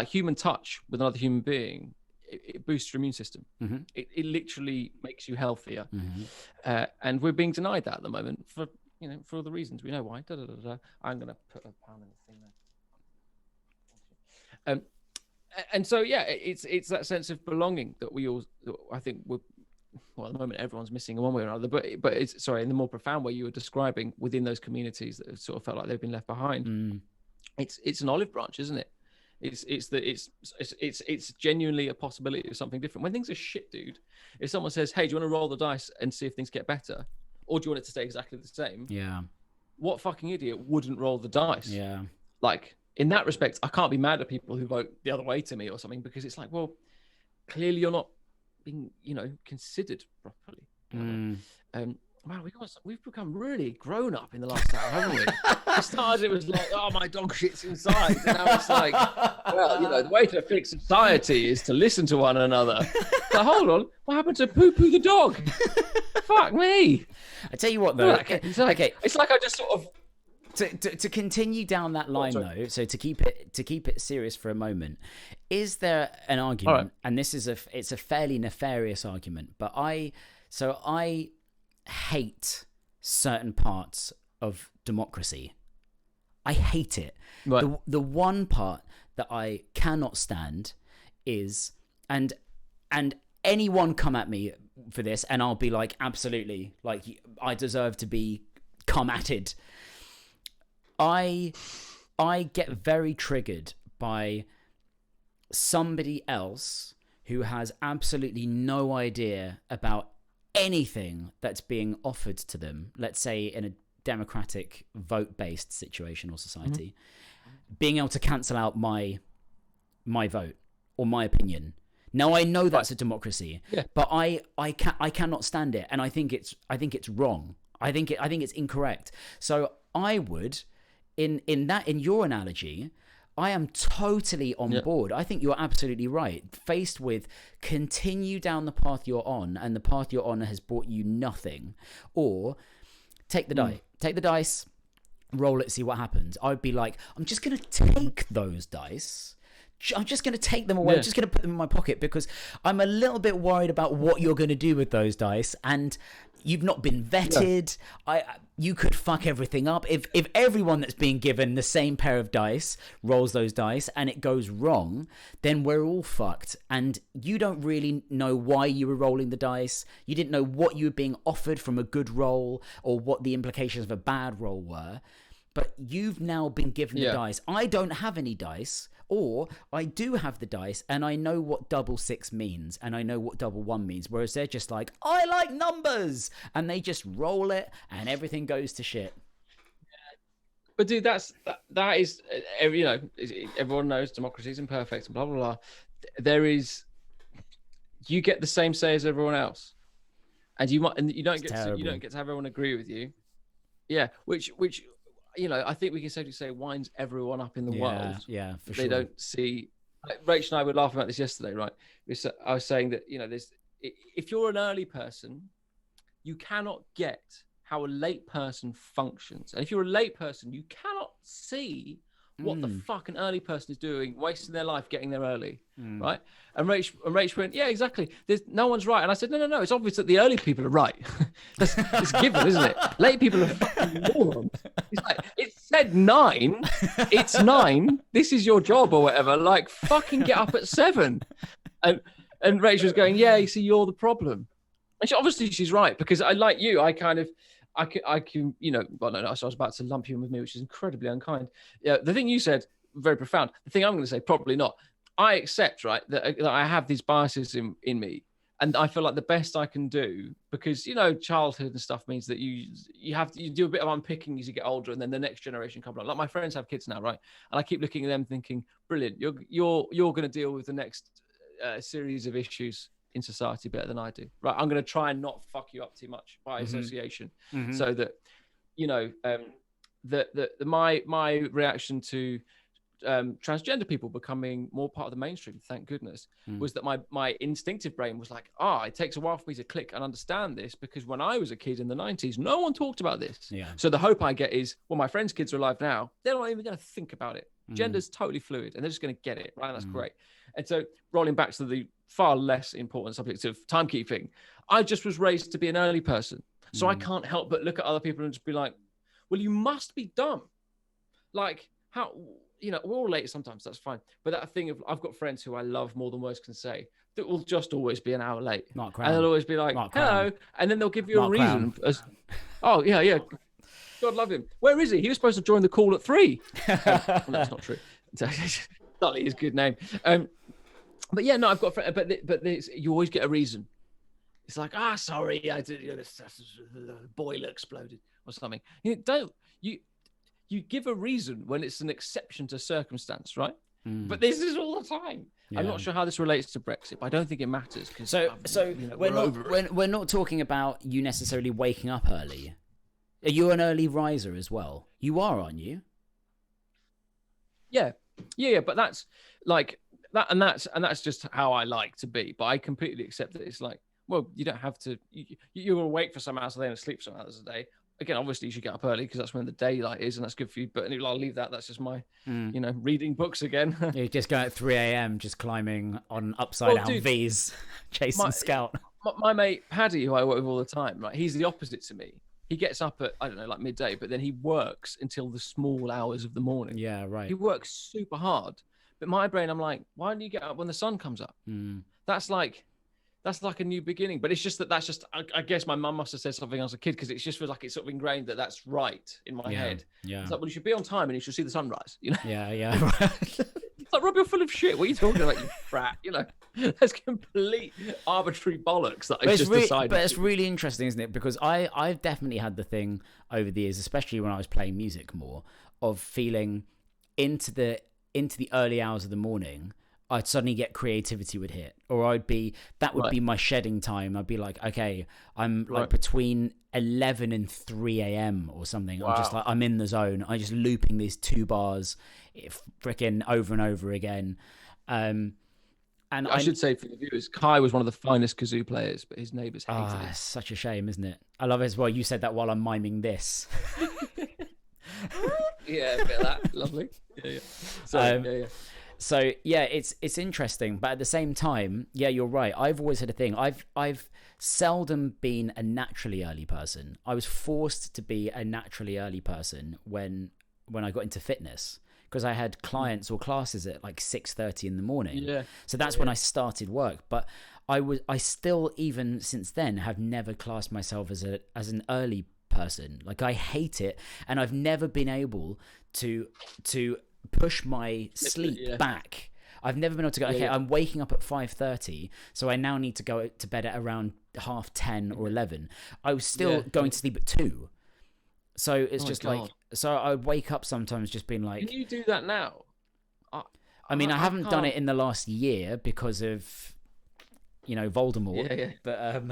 human touch with another human being. It boosts your immune system. It literally makes you healthier, and we're being denied that at the moment for all the reasons we know why. I'm gonna put a pound in the thing there. And so it's that sense of belonging that we all, I think, at the moment everyone's missing in one way or another. But it's in the more profound way you were describing within those communities that have sort of felt like they've been left behind. It's an olive branch, isn't it? It's genuinely a possibility of something different. When things are shit, dude, if someone says, hey, do you want to roll the dice and see if things get better, or do you want it to stay exactly the same? What fucking idiot wouldn't roll the dice? Like, in that respect, I can't be mad at people who vote the other way to me or something, because it's like, well, clearly you're not being considered properly. Wow, we've become really grown up in the last hour, haven't we? It started, it was like, oh, my dog shits inside. And now it's like, well, the way to fix society is to listen to one another. But hold on, what happened to Poo-Poo the dog? Fuck me. I tell you what, though. Okay. It's like I just sort of... To continue down that line, though, so to keep it serious for a moment, is there an argument, and this is it's a fairly nefarious argument, but I hate certain parts of democracy. I hate it. Right. The one part that I cannot stand is, and anyone come at me for this and I'll be like, absolutely, like, I deserve to be come atted. I get very triggered by somebody else who has absolutely no idea about anything that's being offered to them, let's say in a democratic vote-based situation or society, being able to cancel out my vote or my opinion. Now, I know that's a democracy, but I cannot stand it, and I think it's wrong. I think it's incorrect. So I would, in your analogy, I am totally on board. I think you're absolutely right. Faced with continue down the path you're on, and the path you're on has brought you nothing, or take the dice, roll it, see what happens. I'd be like, I'm just going to take those dice. I'm just going to take them away. I'm just going to put them in my pocket because I'm a little bit worried about what you're going to do with those dice. And you've not been vetted. You could fuck everything up. If everyone that's being given the same pair of dice rolls those dice and it goes wrong, then we're all fucked. And you don't really know why you were rolling the dice. You didn't know what you were being offered from a good roll or what the implications of a bad roll were. But you've now been given the dice. I don't have any dice, or I do have the dice, and I know what double 6 means, and I know what double 1 means. Whereas they're just like, I like numbers, and they just roll it, and everything goes to shit. But dude, that is, everyone knows democracy is imperfect, and blah blah blah. You get the same say as everyone else, and you don't get to have everyone agree with you. Yeah, which. I think we can safely say winds everyone up in the world. Yeah, for sure. They don't see. Rach and I were laughing about this yesterday, right? I was saying that if you're an early person, you cannot get how a late person functions. And if you're a late person, you cannot see what the fuck an early person is doing, wasting their life getting there early, right? And Rach went, yeah, exactly. No one's right. And I said, no. It's obvious that the early people are right. It's given, isn't it? Late people are fucking morons. It's like, it said 9. It's 9. This is your job or whatever. Like, fucking get up at 7. And Rach was going, yeah, you see, you're the problem. And obviously she's right, because I like you. I can, well, no, so I was about to lump you in with me, which is incredibly unkind. Yeah, the thing you said, very profound. The thing I'm going to say, probably not. I accept, right, that I have these biases in me, and I feel like the best I can do, because childhood and stuff means that you do a bit of unpicking as you get older, and then the next generation comes along. Like my friends have kids now, right, and I keep looking at them thinking, brilliant, you're going to deal with the next series of issues in society better than I do, right? I'm going to try and not fuck you up too much by association, so that my reaction to transgender people becoming more part of the mainstream, thank goodness, was that my instinctive brain was like, it takes a while for me to click and understand this, because when I was a kid in the 90s, no one talked about this. So the hope I get is, well, my friends' kids are alive now, they're not even going to think about it. Gender's totally fluid, and they're just going to get it, right? And that's great. And so rolling back to the far less important subject of timekeeping, I just was raised to be an early person. So I can't help but look at other people and just be like, well, you must be dumb. Like, how, we're all late sometimes, that's fine. But that thing of, I've got friends who I love more than words can say, that will just always be an hour late. Mark Crown. And they'll always be like, hello. And then they'll give you a reason. Oh, yeah. God love him. Where is he? He was supposed to join the call at 3. Well, that's not true. Dolly is a good name. But yeah, no, I've got a friend, but you always get a reason. It's like, sorry, I did, the boiler exploded or something. You give a reason when it's an exception to circumstance, right? But this is all the time. Yeah. I'm not sure how this relates to Brexit, but I don't think it matters. So we're not talking about you necessarily waking up early. Are you an early riser as well? You are, aren't you? Yeah. But that's like that, and that's just how I like to be. But I completely accept that it's like, well, you don't have to. You're awake for some hours a day and asleep for some hours a day. Again, obviously, you should get up early because that's when the daylight is, and that's good for you. But I'll leave that. That's just my, reading books again. You're just going at 3 a.m., just climbing on upside down V's, chasing Scout. My mate Paddy, who I work with all the time, right? He's the opposite to me. He gets up at, I don't know, like midday, but then he works until the small hours of the morning. Yeah, right. He works super hard. But my brain, I'm like, why don't you get up when the sun comes up? That's like a new beginning. But it's just that's just, I guess my mum must have said something as a kid, because it just feels like it's sort of ingrained that's right in my head. Yeah. It's like, well, you should be on time and you should see the sunrise, Yeah. It's like, Rob, you're full of shit. What are you talking about, you brat? That's complete arbitrary bollocks that I just decided. But it's really interesting, isn't it? Because I've definitely had the thing over the years, especially when I was playing music more, of feeling into the early hours of the morning, I'd suddenly get creativity would hit, or be my shedding time. I'd be like, okay, I'm like between 11 and 3 a.m. or something. Wow. I'm just like, I'm in the zone. I'm just looping these 2 bars freaking over and over again. And I should say for the viewers, Kai was one of the finest kazoo players, but his neighbours hated it. It's such a shame, isn't it? I love it as well. You said that while I'm miming this. Yeah, a bit of that. Lovely. Yeah. So it's interesting, but at the same time, yeah, you're right. I've always had a thing. I've seldom been a naturally early person. I was forced to be a naturally early person when I got into fitness, because I had clients or classes at like 6:30 in the morning. Yeah. So that's when I started work. But I still, even since then, have never classed myself as an early person. Like, I hate it, and I've never been able to push my sleep back. I've never been able to go, okay, I'm waking up at 5:30, so I now need to go to bed at around 10:30 or 11. I was still going to sleep at 2. So it's like, so I would wake up sometimes just being like... Can you do that now? I mean, I haven't done it in the last year because of, Voldemort. Yeah. But,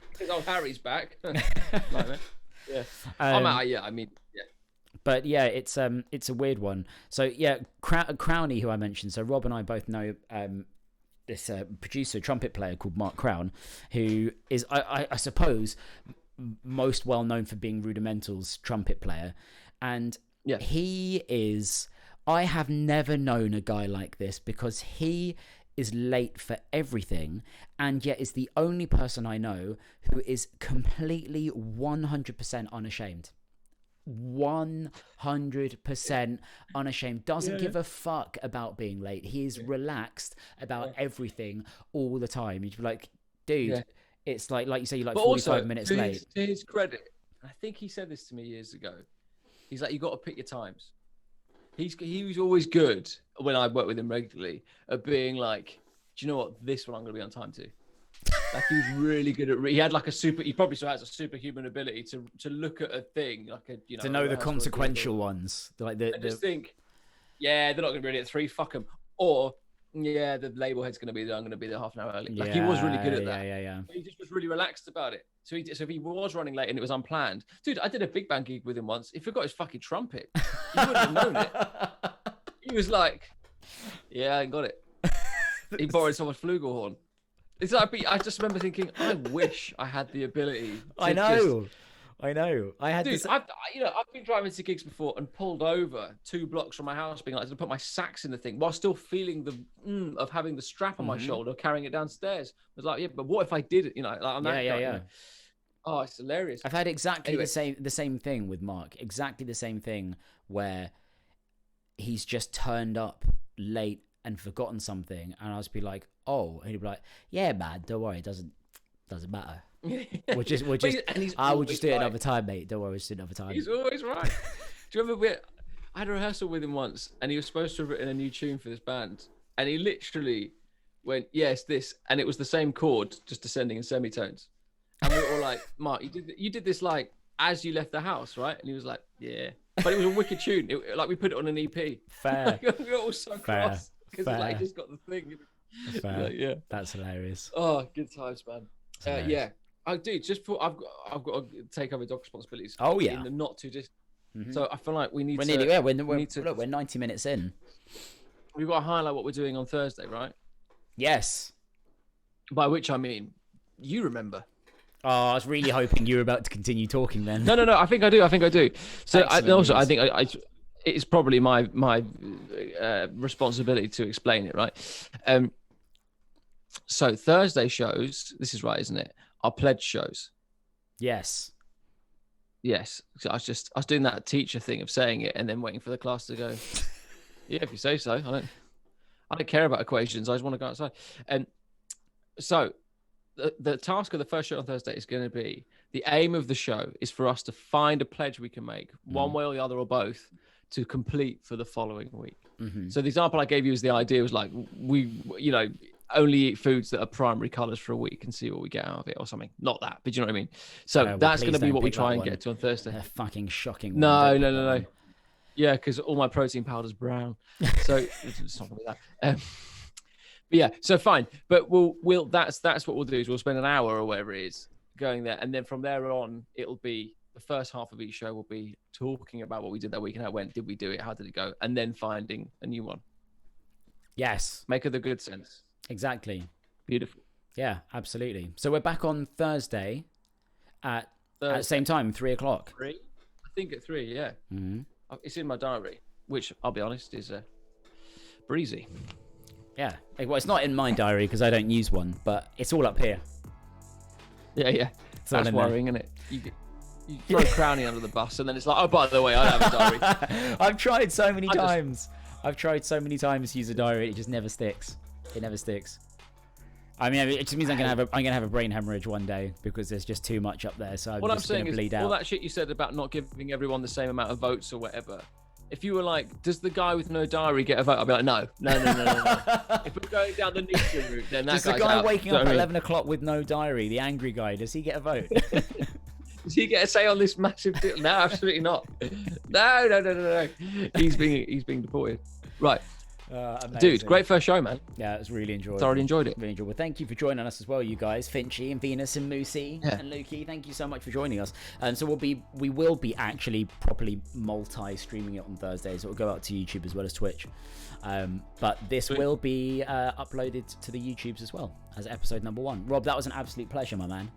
because old Harry's back. Yeah. But yeah, it's a weird one. So yeah, Crownie, who I mentioned. So Rob and I both know this producer, trumpet player called Mark Crown, who is, I suppose, most well known for being Rudimental's trumpet player. And he is, I have never known a guy like this, because he is late for everything, and yet is the only person I know who is completely 100% unashamed. 100% unashamed. Doesn't give a fuck about being late. He is relaxed about everything all the time. You'd be like, dude, it's like you say, you're like 45 minutes late. To his credit, I think he said this to me years ago. He's like, you got to pick your times. He was always good when I worked with him regularly at being like, do you know what? This one I'm going to be on time to. Like, he was really good at. He had like he probably still has a superhuman ability to look at a thing like a, you know, to know the consequential ones, like the just think, they're not going to be ready at 3. Fuck them. Or the label head's going to be there. I'm going to be there half an hour early. Like, he was really good at that. Yeah. He just was really relaxed about it. So if he was running late and it was unplanned, dude, I did a big band gig with him once. He forgot his fucking trumpet. You wouldn't have known it. He was like, "Yeah, I got it." He borrowed someone's flugelhorn. It's like, I just remember thinking, I wish I had the ability. I know. I had Dude, this. I've been driving to gigs before and pulled over 2 blocks from my house, being like, to put my sax in the thing while still feeling the of having the strap on my shoulder, carrying it downstairs. I was like, yeah, but what if I did it? You know, like, I'm that guy, you know? Oh, it's hilarious. I've had exactly the same thing with Mark. Exactly the same thing, where he's just turned up late and forgotten something, and I'll just be like, oh, and he'd be like, yeah, man, don't worry, it doesn't matter. We'll just do it another time, mate. Don't worry, we'll just do it another time. He's always right. Do you remember I had a rehearsal with him once, and he was supposed to have written a new tune for this band, and he literally went, yes, this, and it was the same chord, just descending in semitones. And we were all like, Mark, you did this like as you left the house, right? And he was like, yeah. But it was a wicked tune. Like, we put it on an EP. Fair. We were all so cross because like, he just got the thing. Fair. Like, That's hilarious. Oh, good times, man. Oh, dude, just for I've got to take over dog responsibilities. Oh yeah. In the not too distant. So I feel like we need to. Look, we're 90 minutes in. We've got to highlight what we're doing on Thursday, right? Yes. By which I mean, you remember. Oh, I was really hoping you were about to continue talking then. No. I think I do. So I think it's probably my responsibility to explain it, right? So Thursday shows, this is right, isn't it? Our pledge shows. Yes. So I was doing that teacher thing of saying it and then waiting for the class to go, yeah, if you say so. I don't care about equations. I just want to go outside. And so the task of the first show on Thursday is going to be, the aim of the show is for us to find a pledge we can make, one way or the other or both, to complete for the following week. So the example I gave you is the idea was like, we only eat foods that are primary colors for a week and see what we get out of it or something. Not that, but you know what I mean? So that's going to be what we try and get to on Thursday. A fucking shocking one. No. Yeah, because all my protein powder's brown. So it's not going to be that. But yeah, so fine. But we'll that's what we'll do, is we'll spend an hour or whatever it is going there. And then from there on, it'll be the first half of each show will be talking about what we did that week and how it went. Did we do it? How did it go? And then finding a new one. Yes. Make of the good sense. Exactly. Beautiful. Yeah, absolutely. So we're back on Thursday at the same time, 3:00. 3? I think at 3, yeah. Mm-hmm. It's in my diary, which I'll be honest is breezy. Yeah. Well, it's not in my diary because I don't use one, but it's all up here. Yeah. That's worrying, isn't it? You throw Crowley under the bus and then it's like, oh, by the way, I have a diary. I've tried so many times. I've tried so many times to use a diary. It just never sticks. It never sticks. I mean, it just means I'm gonna have a brain hemorrhage one day because there's just too much up there. So I'm just gonna bleed out. All that shit you said about not giving everyone the same amount of votes or whatever. If you were like, does the guy with no diary get a vote? I'd be like, no. If we're going down the Nietzsche route, then that guy's out. Does the guy waking up at 11 o'clock with no diary, the angry guy, does he get a vote? Does he get a say on this massive deal? No, absolutely not. No. He's being deported. Right. Dude, great first show, man. Yeah, it was really enjoyable. Thoroughly enjoyed it. Really enjoyable. Well, thank you for joining us as well, you guys. Finchy and Venus and Moosey and Lukey. Thank you so much for joining us. And so we will be actually properly multi-streaming it on Thursdays. It will go out to YouTube as well as Twitch. But this will be uploaded to the YouTubes as well as episode number 1. Rob, that was an absolute pleasure, my man.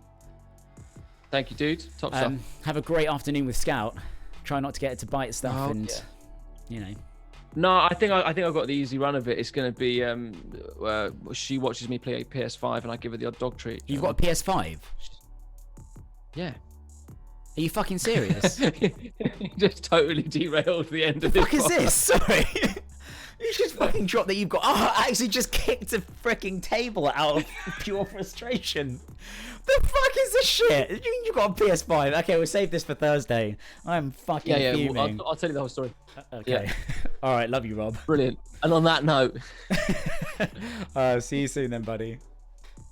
Thank you, dude. Top stuff. Have a great afternoon with Scout. Try not to get it to bite stuff you know. No, I think I've got the easy run of it. It's going to be she watches me play PS5 and I give her the odd dog treat. You've got a PS5? Yeah. Are you fucking serious? You just totally derailed the end of this. What the fuck is this? Sorry. You just fucking dropped that you've got... Oh, I actually just kicked a freaking table out of pure frustration. The fuck is this shit? You got a PS5. Okay, we'll save this for Thursday. I'm fucking fuming. Well, I'll tell you the whole story. Okay. Yeah. All right, love you, Rob. Brilliant. And on that note... See you soon then, buddy.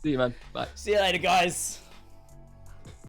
See you, man. Bye. See you later, guys.